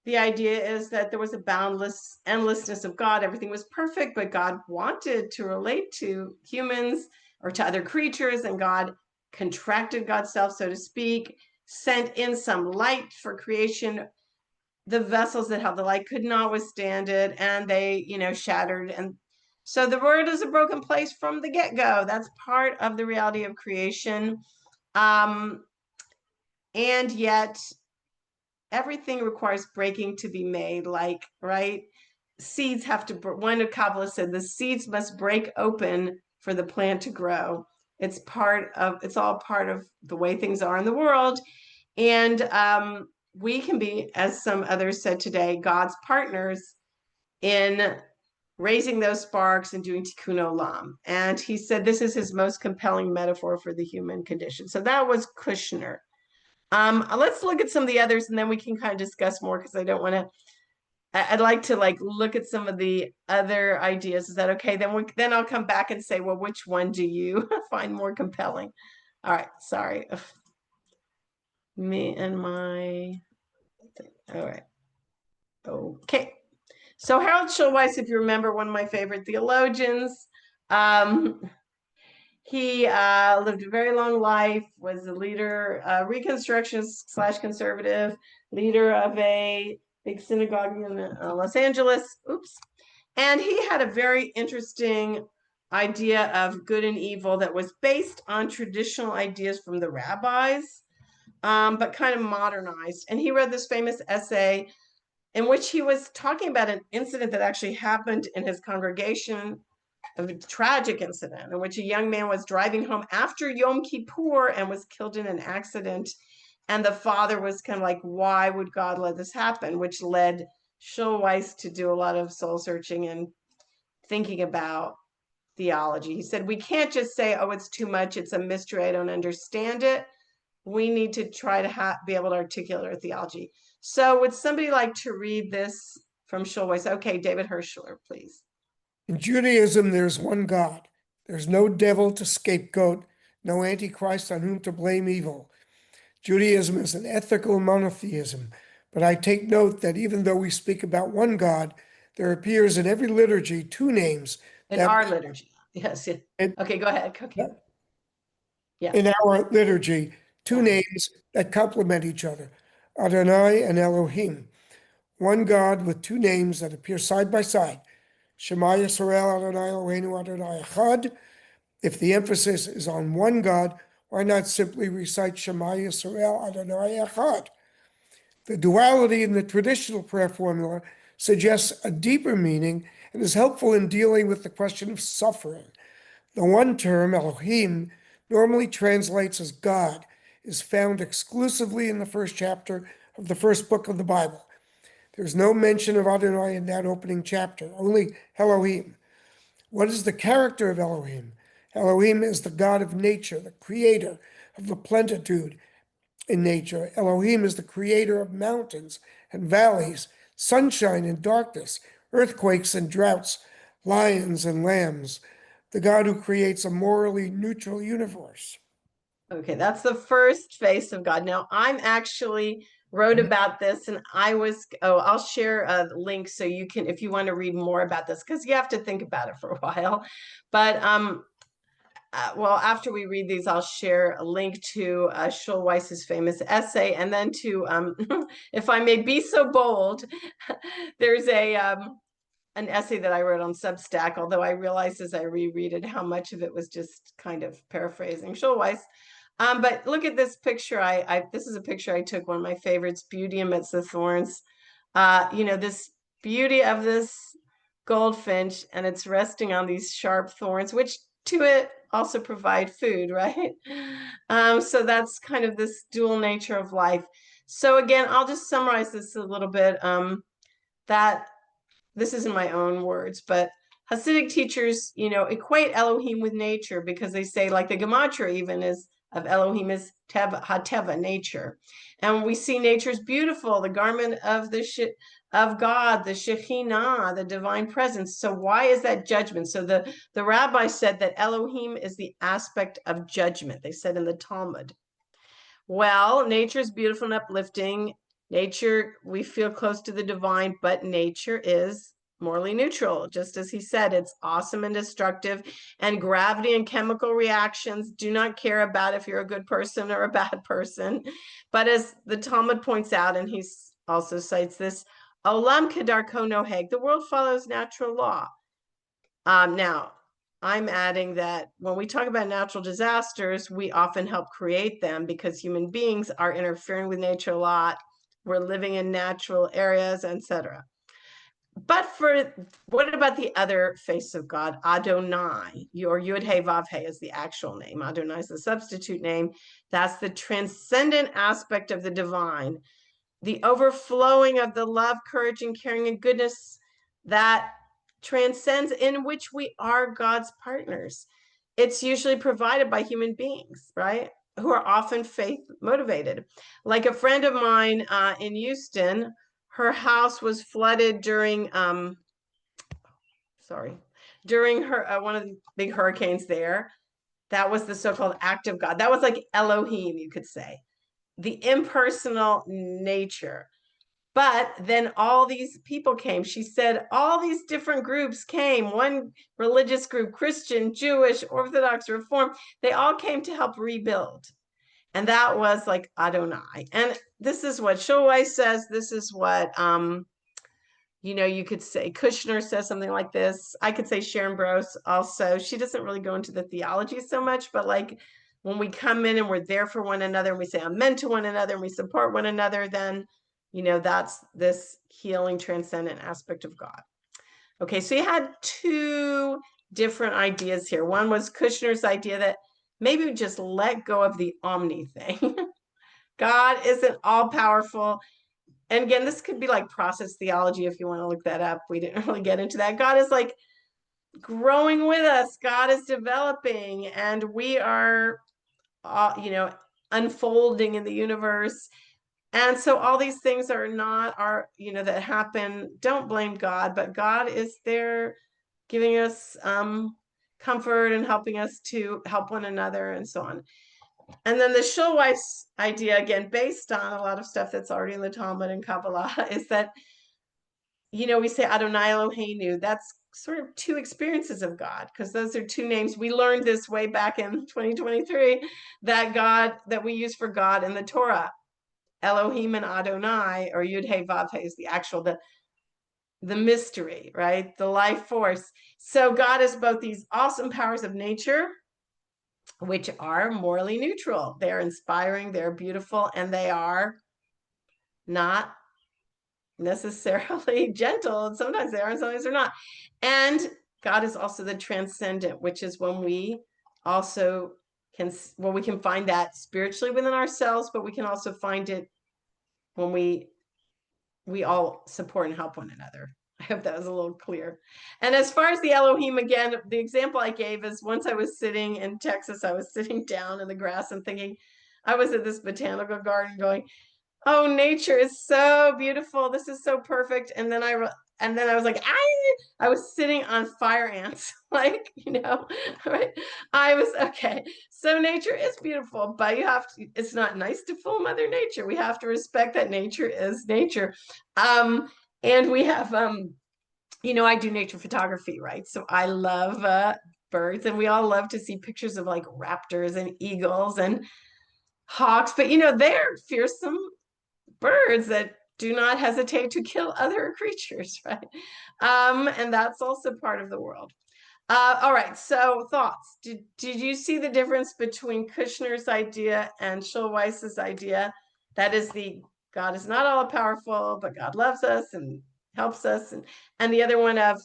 A: the idea is that there was a boundless endlessness of God. Everything was perfect, but God wanted to relate to humans or to other creatures, and God contracted God's self, so to speak, sent in some light for creation. The vessels that held the light could not withstand it, and they, shattered. And so the world is a broken place from the get-go. That's part of the reality of creation. And yet everything requires breaking to be made, right? Seeds have to, one of Kabbalah said, the seeds must break open for the plant to grow. It's all part of the way things are in the world. And we can be, as some others said today, God's partners in raising those sparks and doing tikkun olam. And he said this is his most compelling metaphor for the human condition. So that was Kushner. Let's look at some of the others, and then we can kind of discuss more, because I don't want to. I'd like to look at some of the other ideas. Is that okay? Then I'll come back and say, well, which one do you find more compelling? All right, sorry. Me and my. All right. Okay. So Harold Schulweis, if you remember, one of my favorite theologians. He lived a very long life, was a leader, Reconstructionist / conservative, leader of a big synagogue in Los Angeles. And he had a very interesting idea of good and evil that was based on traditional ideas from the rabbis, but kind of modernized. And he read this famous essay in which he was talking about an incident that actually happened in his congregation, a tragic incident in which a young man was driving home after Yom Kippur and was killed in an accident. And the father was kind of like, why would God let this happen? Which led Schulweis to do a lot of soul searching and thinking about theology. He said, we can't just say, oh, it's too much, it's a mystery, I don't understand it. We need to try to be able to articulate our theology. So would somebody like to read this from Schulweis? Okay, David Hirschler, please.
B: In Judaism, there's one God. There's no devil to scapegoat, no antichrist on whom to blame evil. Judaism is an ethical monotheism, but I take note that even though we speak about one God, there appears in every liturgy two names.
A: In our liturgy, yes. Okay, go ahead. Okay. Yeah.
B: In our liturgy, two names that complement each other, Adonai and Elohim. One God with two names that appear side by side. Shema Yisrael Adonai Eloheinu Adonai Echad. If the emphasis is on one God, why not simply recite Shema Yisrael Adonai Echad? The duality in the traditional prayer formula suggests a deeper meaning and is helpful in dealing with the question of suffering. The one term, Elohim, normally translates as God, is found exclusively in the first chapter of the first book of the Bible. There's no mention of Adonai in that opening chapter, only Elohim. What is the character of Elohim? Elohim is the God of nature, the creator of the plenitude in nature. Elohim is the creator of mountains and valleys, sunshine and darkness, earthquakes and droughts, lions and lambs, the God who creates a morally neutral universe.
A: Okay, that's the first face of God. Now, I'm actually wrote about this, and I'll share a link so you can, if you want to read more about this, because you have to think about it for a while. But well, after we read these, I'll share a link to Schulweis's famous essay, and then to, if I may be so bold, there's an essay that I wrote on Substack, although I realized as I reread it how much of it was just kind of paraphrasing Schulweis. But look at this picture. This is a picture I took, one of my favorites, Beauty Amidst the Thorns. This beauty of this goldfinch, and it's resting on these sharp thorns, which to it, also provide food, right? So that's kind of this dual nature of life. So again, I'll just summarize this a little bit. That this is in my own words, but Hasidic teachers, equate Elohim with nature, because they say, like the Gematria even is of Elohim is teva, hateva, nature. And we see nature is beautiful, the garment of of God, the Shekhinah, the divine presence. So why is that judgment? So the rabbi said that Elohim is the aspect of judgment. They said in the Talmud. Well, nature is beautiful and uplifting. Nature, we feel close to the divine, but nature is morally neutral. Just as he said, it's awesome and destructive, and gravity and chemical reactions do not care about if you're a good person or a bad person. But as the Talmud points out, and he also cites this, Olam kedarko noheg, the world follows natural law. Now, I'm adding that when we talk about natural disasters, we often help create them because human beings are interfering with nature a lot. We're living in natural areas, etc. But what about the other face of God, Adonai? Your Yud He Vav He is the actual name. Adonai is the substitute name. That's the transcendent aspect of the divine, the overflowing of the love, courage, and caring and goodness that transcends, in which we are God's partners. It's usually provided by human beings, right? Who are often faith motivated. Like a friend of mine in Houston, her house was flooded during during one of the big hurricanes there. That was the so-called act of God. That was like Elohim, you could say, the impersonal nature. But then all these people came. She said all these different groups came, one religious group, Christian, Jewish, Orthodox, Reform, they all came to help rebuild. And that was like Adonai. And this is what Schulweis says. This is what, you could say Kushner says something like this. I could say Sharon Brous also. She doesn't really go into the theology so much, but like when we come in and we're there for one another and we say amen to one another and we support one another, then that's this healing transcendent aspect of God. Okay, so you had two different ideas here. One was Kushner's idea that maybe we just let go of the omni thing. God isn't all powerful. And again, this could be like process theology if you want to look that up. We didn't really get into that. God is like growing with us. God is developing, and we are, unfolding in the universe. And so all these things are not that happen. Don't blame God, but God is there giving us comfort and helping us to help one another and so on. And then the Schulweis idea, again, based on a lot of stuff that's already in the Talmud and Kabbalah, is that, we say Adonai Eloheinu. That's sort of two experiences of God, because those are two names. We learned this way back in 2023, that we use for God in the Torah. Elohim and Adonai, or Yud He Vav He, is the actual, the mystery, right? The life force. So God is both these awesome powers of nature, which are morally neutral. They're inspiring, they're beautiful, and they are not necessarily gentle. And sometimes they are, and sometimes they're not. And God is also the transcendent, which is when we also we can find that spiritually within ourselves, but we can also find it when we all support and help one another. I hope that was a little clear. And as far as the Elohim, again, the example I gave is once I was sitting in Texas, I was sitting down in the grass and thinking, I was at this botanical garden going, oh, nature is so beautiful. This is so perfect. And then I was like, I was sitting on fire ants, like, right? I was, okay. So nature is beautiful, but it's not nice to fool Mother Nature. We have to respect that nature is nature. And we have, I do nature photography, right? So I love birds, and we all love to see pictures of like raptors and eagles and hawks, but they're fearsome birds that do not hesitate to kill other creatures, right? And that's also part of the world. All right, so thoughts. Did you see the difference between Kushner's idea and Schulweis's idea? That is God is not all powerful, but God loves us and helps us. And the other one of,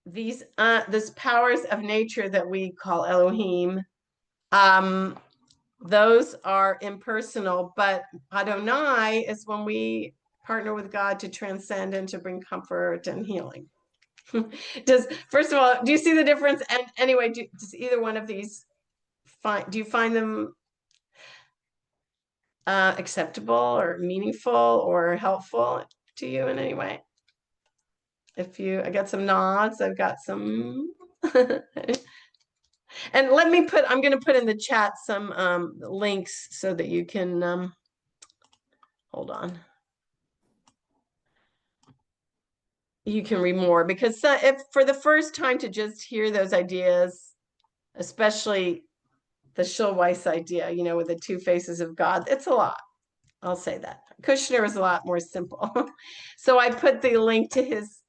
A: these powers of nature that we call Elohim, those are impersonal, but Adonai is when we partner with God to transcend and to bring comfort and healing. First of all, do you see the difference? And anyway, does either one of these do you find them acceptable or meaningful or helpful to you in any way? I got some nods, I've got some. And I'm going to put in the chat some links so that you can, hold on. You can read more, because if for the first time to just hear those ideas, especially the Schulweis idea, with the two faces of God, it's a lot. I'll say that. Kushner is a lot more simple. So I put the link to his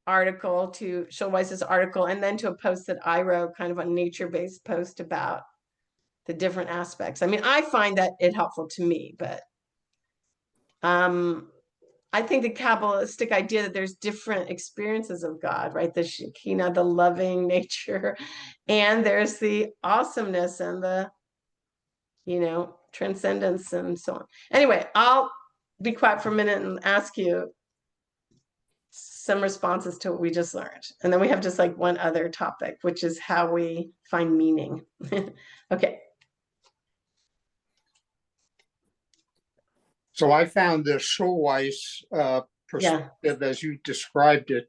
A: article, to Schulweis's article, and then to a post that I wrote, kind of a nature-based post about the different aspects. I mean, I find that it helpful to me, but I think the Kabbalistic idea that there's different experiences of God, right? The Shekinah, the loving nature, and there's the awesomeness and the, transcendence and so on. Anyway, I'll be quiet for a minute and ask you some responses to what we just learned. And then we have just like one other topic, which is how we find meaning. Okay.
I: So I found the Schulweis perspective, as you described it,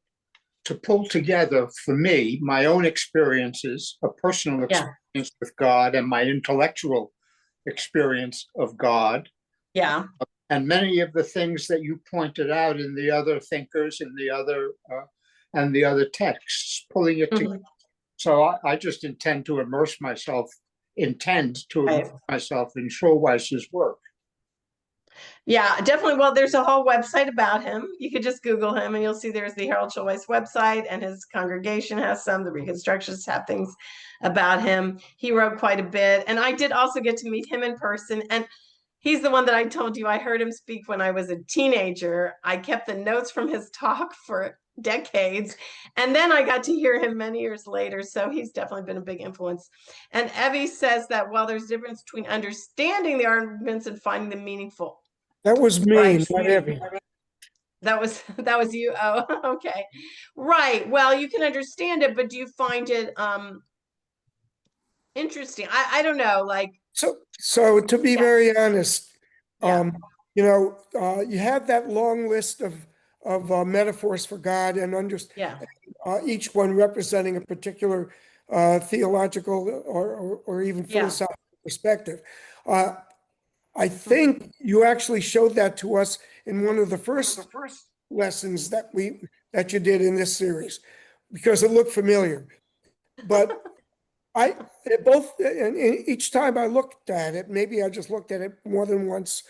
I: to pull together for me my own experiences, a personal experience with God, and my intellectual experience of God.
A: Yeah.
I: And many of the things that you pointed out in the other thinkers and the other texts, pulling it together. So I just intend to immerse myself in Schulweis's work.
A: Yeah, definitely. Well, there's a whole website about him. You could just Google him and you'll see there's the Harold Schulweis website, and his congregation has some. The Reconstructionists have things about him. He wrote quite a bit. And I did also get to meet him in person. And he's the one that I told you I heard him speak when I was a teenager. I kept the notes from his talk for decades. And then I got to hear him many years later. So he's definitely been a big influence. And Evie says that while there's a difference between understanding the arguments and finding them meaningful.
B: That was me,
A: right.
B: not Evie.
A: That was you. Oh, okay. Right. Well, you can understand it, but do you find it interesting? I don't know. Like,
B: so to be very honest, you have that long list of metaphors for God, and each one representing a particular theological or even philosophical perspective. I think you actually showed that to us in one of the first lessons that you did in this series, because it looked familiar. But each time I looked at it, maybe I just looked at it more than once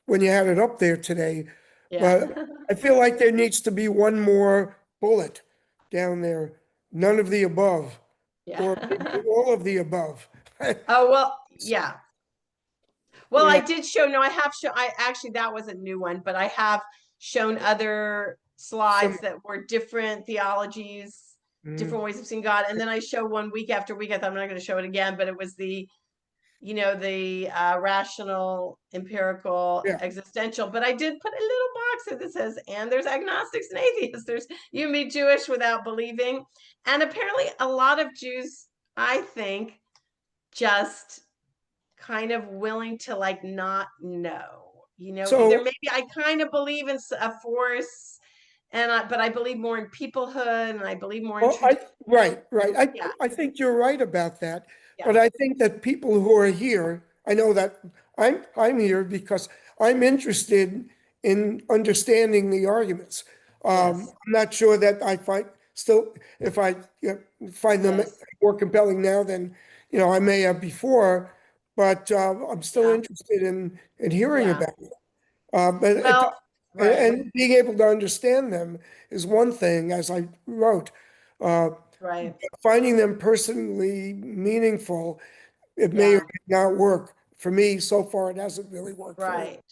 B: when you had it up there today. But I feel like there needs to be one more bullet down there. None of the above, or maybe all of the above.
A: Oh, well, yeah. Well, I did show, that was a new one, but I have shown other slides that were different theologies, different ways of seeing God. And then I show one week after week. I thought I'm not going to show it again, but it was the rational, empirical, existential. But I did put a little box that says, and there's agnostics and atheists. There's you can be Jewish without believing. And apparently a lot of Jews, I think, just kind of willing to not know, so either maybe I kind of believe in a force, but I believe more in peoplehood, and I believe more in
B: right. I think you're right about that. But I think that people who are here, I know that I'm here because I'm interested in understanding the arguments. I'm not sure that I if I find them more compelling now than I may have before. But I'm still interested in hearing about it. And being able to understand them is one thing, as I wrote. Finding them personally meaningful, it may or may not work. For me, so far, it hasn't really worked.
A: Right.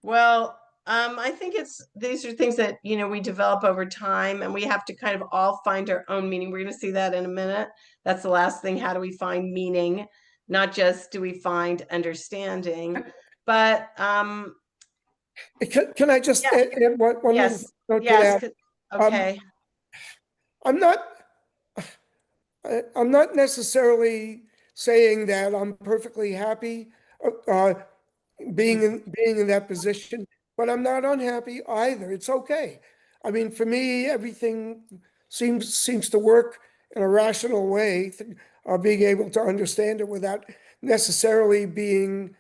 A: Well, I think these are things that, we develop over time, and we have to kind of all find our own meaning. We're going to see that in a minute. That's the last thing. How do we find meaning? Not just do we find understanding, but
B: Can I just
A: yeah.
B: add one little
A: Yes,
B: note to
A: yes.
B: that?
A: Okay.
B: I'm not necessarily saying that I'm perfectly happy being in that position, but I'm not unhappy either. It's okay. I mean, for me, everything seems to work in a rational way, being able to understand it without necessarily being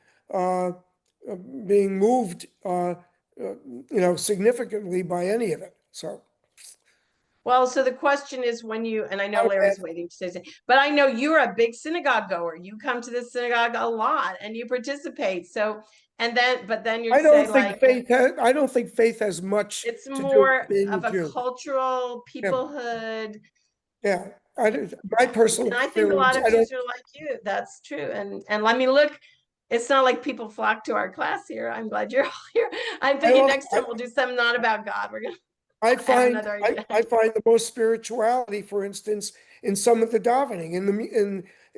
B: moved, significantly by any of it. So.
A: Well, so the question is and I know Larry's waiting to say something, but I know you're a big synagogue goer. You come to the synagogue a lot and you participate. So, but then you'd say like,
B: I don't think faith has much
A: it's
B: to do
A: more
B: with being
A: of a
B: Jew.
A: cultural peoplehood.
B: Yeah, my personal
A: And I think a lot
B: experience,
A: of Jews are like you. That's true. And let me look. It's not like people flock to our class here. I'm glad you're all here. I'm thinking next time we'll do something not about God. We're gonna
B: I
A: have
B: find
A: another idea.
B: I find the most spirituality, for instance, in some of the davening,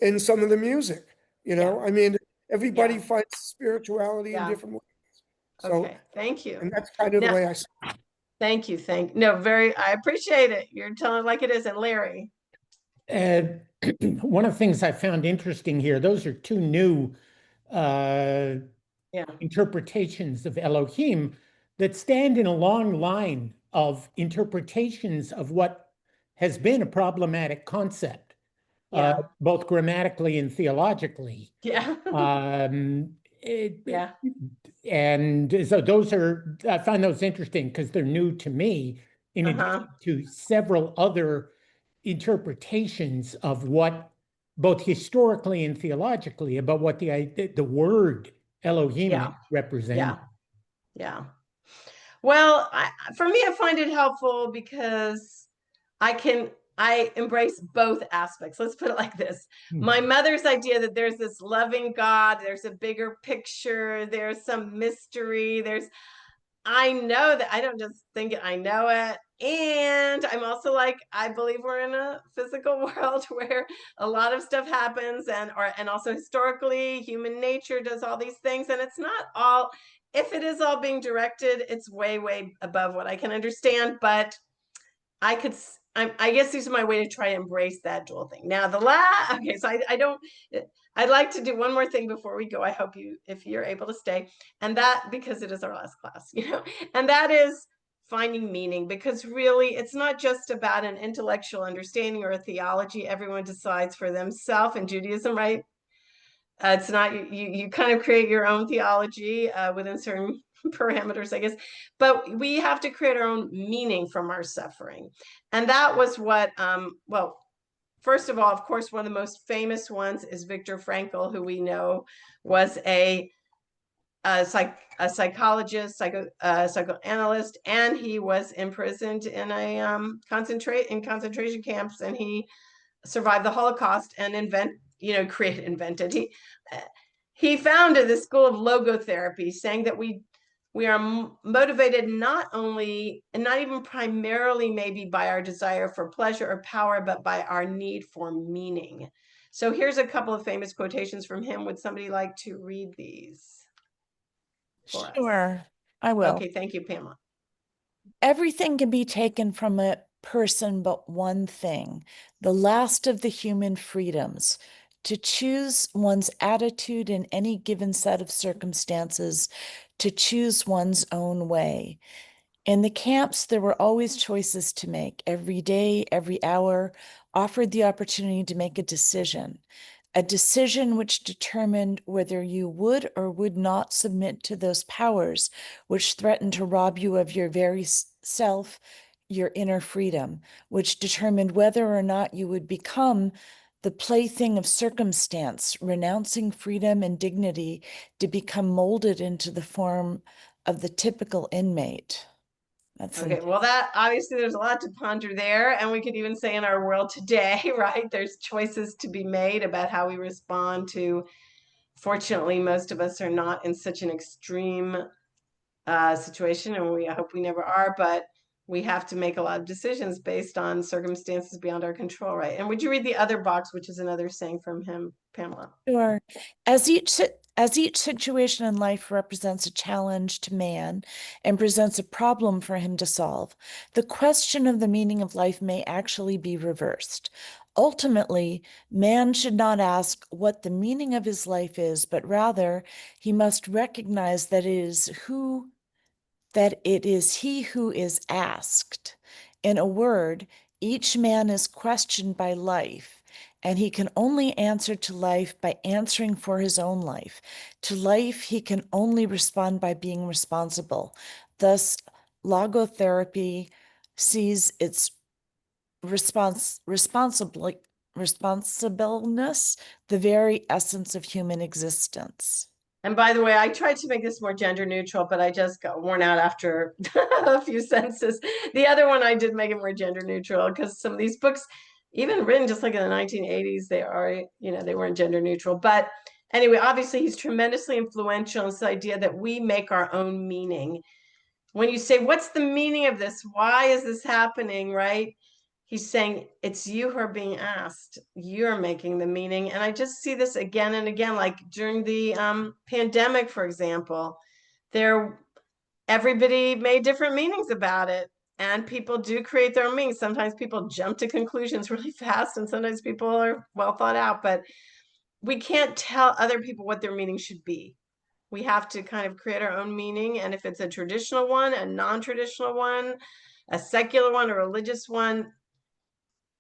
B: in some of the music. I mean, everybody finds spirituality in different ways. So,
A: okay, thank you.
B: and that's kind of the
A: Now,
B: way I see it.
A: thank you. I appreciate it. You're telling it like it is. And Larry.
F: One of the things I found interesting here, those are two new interpretations of Elohim that stand in a long line of interpretations of what has been a problematic concept, both grammatically and theologically.
A: Yeah. Yeah.
F: And so I find those interesting because they're new to me, in addition to several other interpretations of what, both historically and theologically, about what the word Elohim represents.
A: Yeah. Well, for me, I find it helpful because I embrace both aspects. Let's put it like this. My mother's idea that there's this loving God, there's a bigger picture, there's some mystery, I know that. I don't just think it, I know it. And I'm also like, I believe we're in a physical world where a lot of stuff happens, and also historically human nature does all these things, and it's not all, if it is all being directed, it's way, way above what I can understand. But I guess these are my way to try to embrace that dual thing. Now okay, so I'd like to do one more thing before we go. I hope if you're able to stay, and that, because it is our last class, and that is finding meaning, because really it's not just about an intellectual understanding or a theology everyone decides for themselves in Judaism, right? It's not, you kind of create your own theology within certain parameters, I guess, but we have to create our own meaning from our suffering. And that was what, well, first of all, of course, one of the most famous ones is Viktor Frankl, who we know was a psychologist, psychoanalyst, and he was imprisoned in concentration camps, and he survived the Holocaust and he founded the school of logotherapy, saying that we are motivated not only, and not even primarily maybe, by our desire for pleasure or power, but by our need for meaning. So here's a couple of famous quotations from him. Would somebody like to read these for us?
K: Sure, I will.
A: Okay, thank you, Pamela.
K: Everything can be taken from a person but one thing, the last of the human freedoms, to choose one's attitude in any given set of circumstances, to choose one's own way. In the camps, there were always choices to make. Every day, every hour offered the opportunity to make a decision which determined whether you would or would not submit to those powers which threatened to rob you of your very self, your inner freedom, which determined whether or not you would become the plaything of circumstance, renouncing freedom and dignity to become molded into the form of the typical inmate.
A: Okay, well, that obviously there's a lot to ponder there, and we could even say in our world today, right? There's choices to be made about how we respond to. Fortunately, most of us are not in such an extreme situation, and I hope we never are, but we have to make a lot of decisions based on circumstances beyond our control, right? And would you read the other box, which is another saying from him, Pamela?
K: Sure. As each situation in life represents a challenge to man and presents a problem for him to solve, the question of the meaning of life may actually be reversed. Ultimately, man should not ask what the meaning of his life is, but rather he must recognize that it is he who is asked. In a word, each man is questioned by life, and he can only answer to life by answering for his own life. To life, he can only respond by being responsible. Thus, logotherapy sees its responsibleness, the very essence of human existence.
A: And by the way, I tried to make this more gender neutral, but I just got worn out after a few sentences. The other one, I did make it more gender neutral because some of these books, even written just like in the 1980s, they are, they weren't gender neutral. But anyway, obviously he's tremendously influential in this idea that we make our own meaning. When you say, what's the meaning of this? Why is this happening, right? He's saying, it's you who are being asked. You're making the meaning. And I just see this again and again, like during the pandemic, for example, everybody made different meanings about it. And people do create their own meanings. Sometimes people jump to conclusions really fast, and sometimes people are well thought out. But we can't tell other people what their meaning should be. We have to kind of create our own meaning. And if it's a traditional one, a non-traditional one, a secular one, a religious one,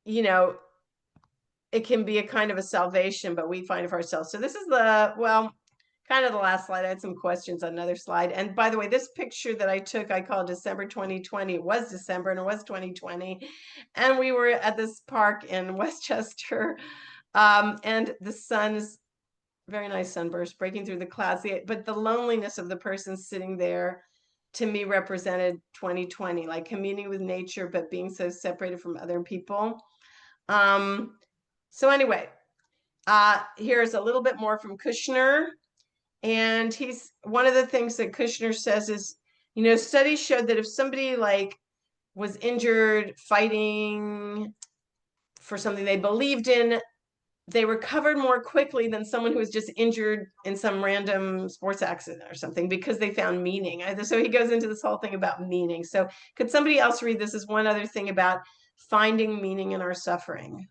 A: it can be a kind of a salvation, but we find it for ourselves. So this is kind of the last slide. I had some questions on another slide. And by the way, this picture that I took, I called December 2020. It was December and it was 2020. And we were at this park in Westchester. And the sun's very nice sunburst breaking through the clouds. But the loneliness of the person sitting there, to me, represented 2020, like communing with nature, but being so separated from other people. So anyway, here's a little bit more from Kushner. And one of the things that Kushner says is, studies showed that if somebody was injured fighting for something they believed in, they recovered more quickly than someone who was just injured in some random sports accident or something, because they found meaning. So he goes into this whole thing about meaning. So could somebody else read this as one other thing about finding meaning in our suffering?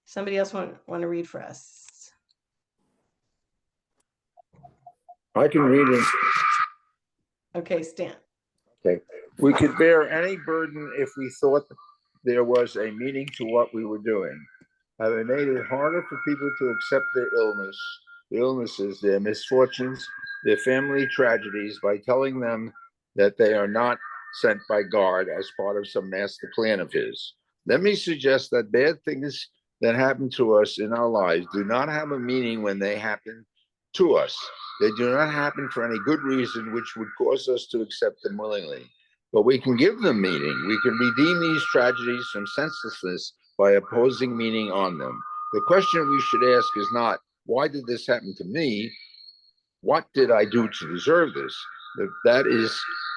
A: Somebody else want to read for us?
J: I can read it.
A: Okay, Stan.
J: Okay. We could bear any burden if we thought there was a meaning to what we were doing. Having made it harder for people to accept their illnesses, their misfortunes, their family tragedies, by telling them that they are not sent by God as part of some master plan of his. Let me suggest that bad things that happen to us in our lives do not have a meaning when they happen to us. They do not happen for any good reason which would cause us to accept them willingly. But we can give them meaning. We can redeem these tragedies from senselessness by imposing meaning on them. The question we should ask is not, why did this happen to me? What did I do to deserve this? That is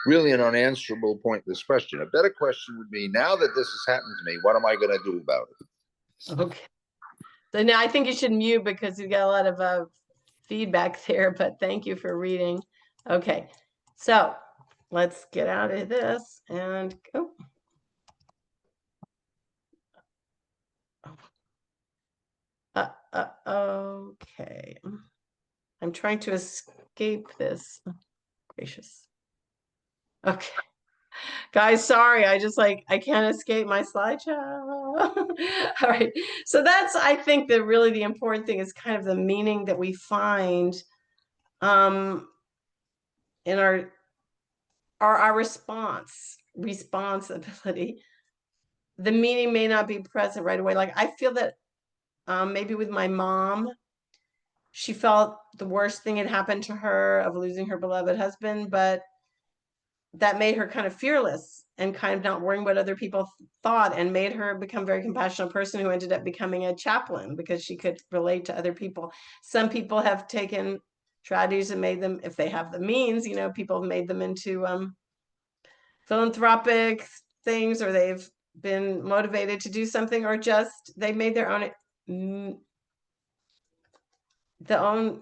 J: really an unanswerable, pointless question. A better question would be, now that this has happened to me, what am I going to do about it?
A: Okay. So now I think you should mute because you got a lot of feedback there, but thank you for reading. Okay, so let's get out of this and go. Okay. I'm trying to escape this. Oh, gracious. Okay. Guys, sorry, I can't escape my slideshow. All right. So that's, I think, really the important thing is kind of the meaning that we find in our responsibility. The meaning may not be present right away. Like I feel that maybe with my mom, she felt the worst thing had happened to her of losing her beloved husband, but that made her kind of fearless and kind of not worrying what other people thought, and made her become a very compassionate person who ended up becoming a chaplain because she could relate to other people. Some people have taken tragedies have made them, if they have the means, people have made them into philanthropic things, or they've been motivated to do something, or just they made their own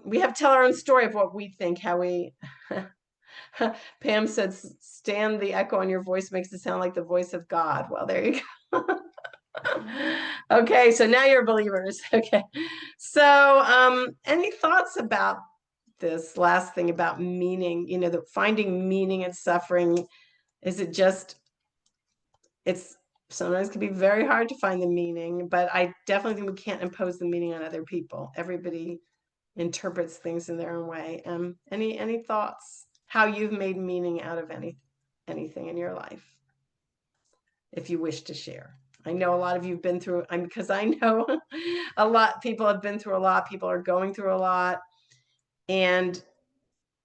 A: we have to tell our own story of what we think, how we Pam said, Stan, the echo on your voice makes it sound like the voice of God. Well, there you go. Okay, so now you're believers. Okay, so any thoughts about this last thing about meaning, the finding meaning in suffering? Is it just, it's sometimes can be very hard to find the meaning, but I definitely think we can't impose the meaning on other people. Everybody interprets things in their own way. Any thoughts how you've made meaning out of anything in your life, if you wish to share? I know a lot of you've been through, because I know a lot people have been through a lot, people are going through a lot, and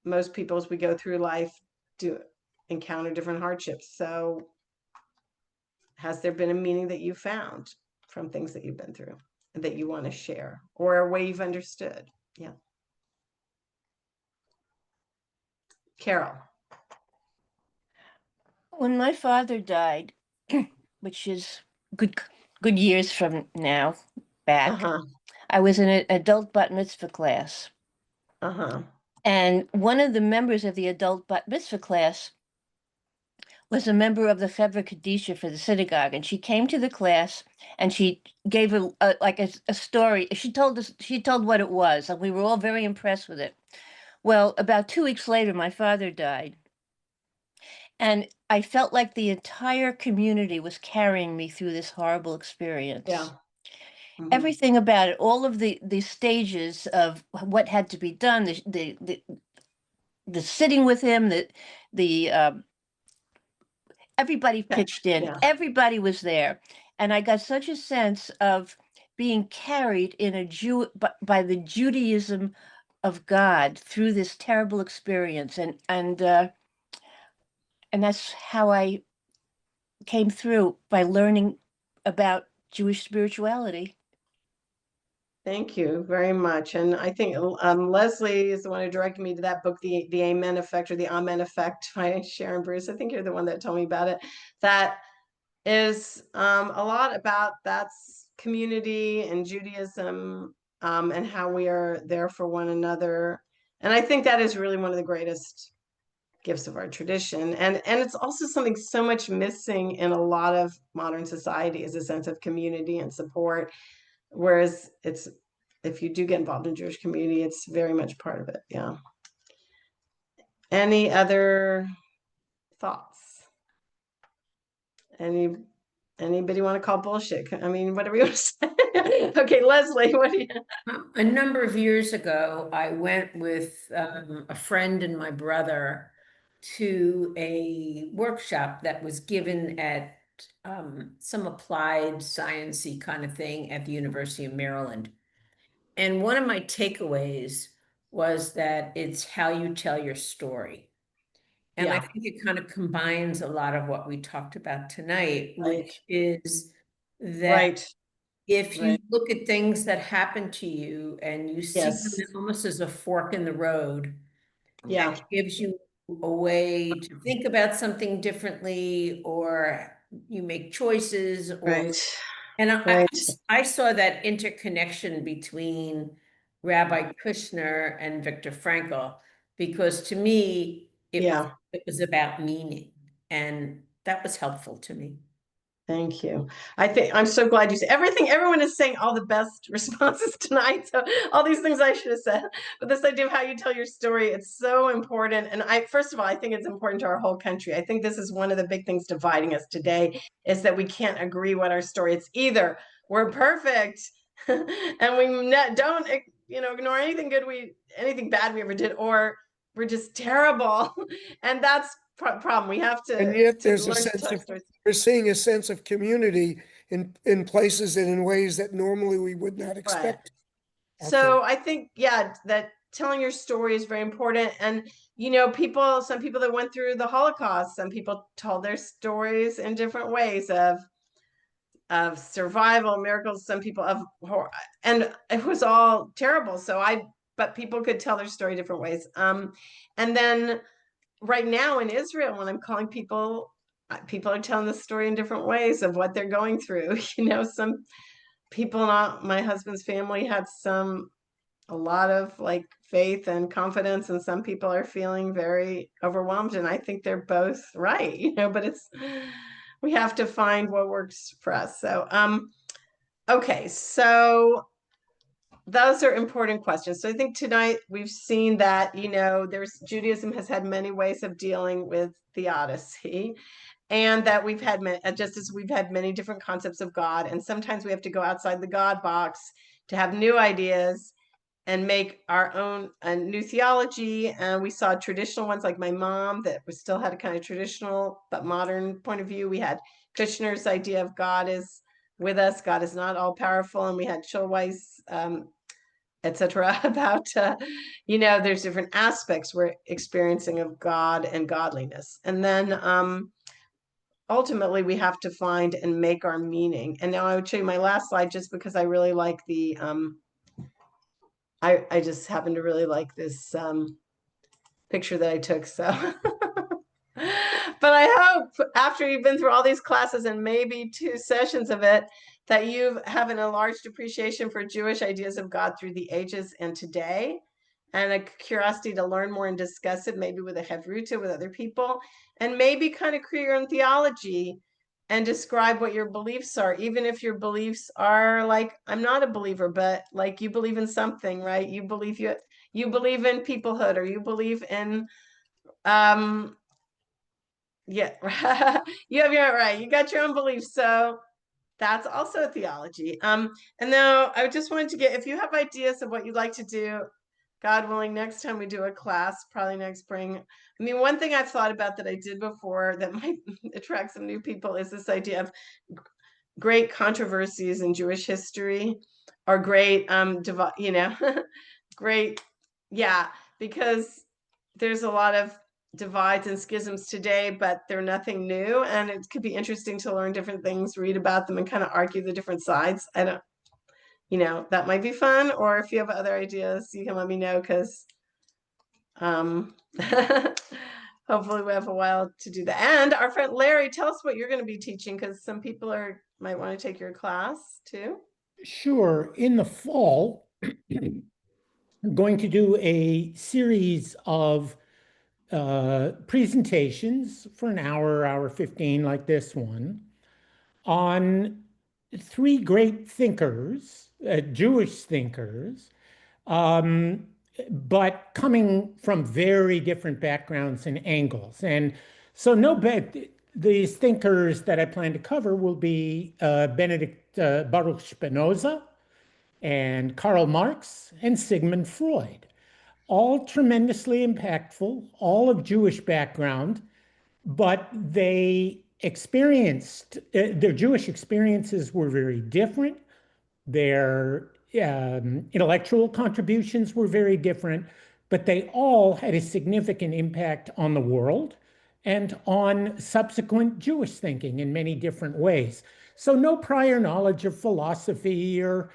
A: most people as we go through life do encounter different hardships. So has there been a meaning that you found from things that you've been through and that you want to share, or a way you've understood? Yeah. Carol.
D: When my father died, which is good years from now back, I was in an adult bat mitzvah class. And one of the members of the adult bat mitzvah class was a member of the Fevra Kadisha for the synagogue, and she came to the class and she gave a story. She told what it was, and we were all very impressed with it. Well, about 2 weeks later, my father died, and I felt like the entire community was carrying me through this horrible experience.
A: Yeah.
D: Everything about it, all of the stages of what had to be done, the sitting with him, everybody pitched in.
A: Yeah.
D: Everybody was there. And I got such a sense of being carried by the Judaism of God through this terrible experience. And that's how I came through, by learning about Jewish spirituality.
A: Thank you very much. And I think Leslie is the one who directed me to that book, The Amen Effect, or The Amen Effect, by Sharon Bruce. I think you're the one that told me about it. That is a lot about that's community and Judaism, and how we are there for one another. And I think that is really one of the greatest gifts of our tradition. And it's also something so much missing in a lot of modern society, is a sense of community and support. Whereas if you do get involved in Jewish community, it's very much part of it. Yeah. Any other thoughts? Anybody want to call bullshit? I mean, whatever you want to say. Okay, Leslie, what do you?
G: A number of years ago, I went with a friend and my brother to a workshop that was given at some applied science-y kind of thing at the University of Maryland. And one of my takeaways was that it's how you tell your story. And I think it kind of combines a lot of what we talked about tonight, which is that if you look at things that happen to you and you see them almost as a fork in the road, that gives you a way to think about something differently, or you make choices, or and I saw that interconnection between Rabbi Kushner and Viktor Frankl, because to me it was about meaning, and that was helpful to me.
A: Thank you. I'm so glad you said everything. Everyone is saying all the best responses tonight. So all these things I should have said, but this idea of how you tell your story, it's so important. And first of all, I think it's important to our whole country. I think this is one of the big things dividing us today, is that we can't agree what our story. It's either we're perfect and we don't, ignore anything anything bad we ever did, or we're just terrible. And that's problem. We have to.
B: And yet there's a sense of, we're seeing a sense of community in places and in ways that normally we would not expect.
A: So I think, that telling your story is very important. And, some people that went through the Holocaust, some people told their stories in different ways of survival, miracles, some people of horror, and it was all terrible. So I but people could tell their story different ways. And then right now in Israel, when I'm calling people, people are telling the story in different ways of what they're going through. You know, some people, not my husband's family, had a lot of like faith and confidence, and some people are feeling very overwhelmed, and I think they're both right, you know, but we have to find what works for us. So okay, so those are important questions. So I think tonight we've seen that, you know, Judaism has had many ways of dealing with theodicy, and that we've had, just as we've had many different concepts of God, and sometimes we have to go outside the God box to have new ideas and make our own new theology. And we saw traditional ones like my mom that still had a kind of traditional but modern point of view. We had Kushner's idea of God is with us, God is not all powerful, and we had Schulweis, etc. about you know, there's different aspects we're experiencing of God and godliness, and then ultimately we have to find and make our meaning. And now I would show you my last slide just because I really like the I just happen to really like this picture that I took. So, but I hope after you've been through all these classes and maybe 2 sessions of it, that you have an enlarged appreciation for Jewish ideas of God through the ages and today, and a curiosity to learn more and discuss it, maybe with a Hevruta, with other people, and maybe kind of create your own theology and describe what your beliefs are, even if your beliefs are like, I'm not a believer, but like you believe in something, right? You believe in peoplehood, or you believe in yeah, you have your right, you got your own beliefs, so that's also a theology. And now I just wanted to if you have ideas of what you'd like to do, God willing, next time we do a class, probably next spring. I mean, one thing I've thought about that I did before that might attract some new people is this idea of great controversies in Jewish history, or great, you know, great, yeah, because there's a lot of divides and schisms today, but they're nothing new, and it could be interesting to learn different things, read about them, and kind of argue the different sides. I don't, you know, that might be fun. Or if you have other ideas, you can let me know, because hopefully we have a while to do that. And our friend Larry, tell us what you're going to be teaching, because some people might want to take your class too.
F: Sure. In the fall, I'm going to do a series of presentations for an hour 15, like this one, on 3 great thinkers, Jewish thinkers, but coming from very different backgrounds and angles. And so these thinkers that I plan to cover will be Benedict Baruch Spinoza and Karl Marx and Sigmund Freud, all tremendously impactful, all of Jewish background, but they experienced, their Jewish experiences were very different. Their intellectual contributions were very different, but they all had a significant impact on the world and on subsequent Jewish thinking in many different ways. So no prior knowledge of philosophy or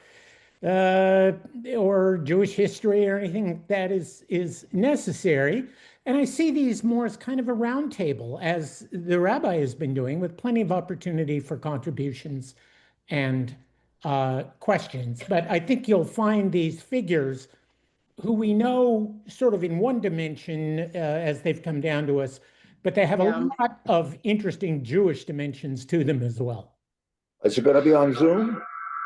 F: Jewish history or anything like that is necessary. And I see these more as kind of a roundtable, as the rabbi has been doing, with plenty of opportunity for contributions and questions. But I think you'll find these figures who we know sort of in one dimension as they've come down to us, but they have a lot of interesting Jewish dimensions to them as well.
J: Is it going to be on Zoom?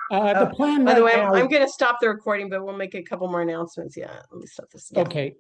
F: The plan
A: by the way,
F: now,
A: I'm going to stop the recording, but we'll make a couple more announcements. Yeah, let me stop this. Yeah.
F: Okay.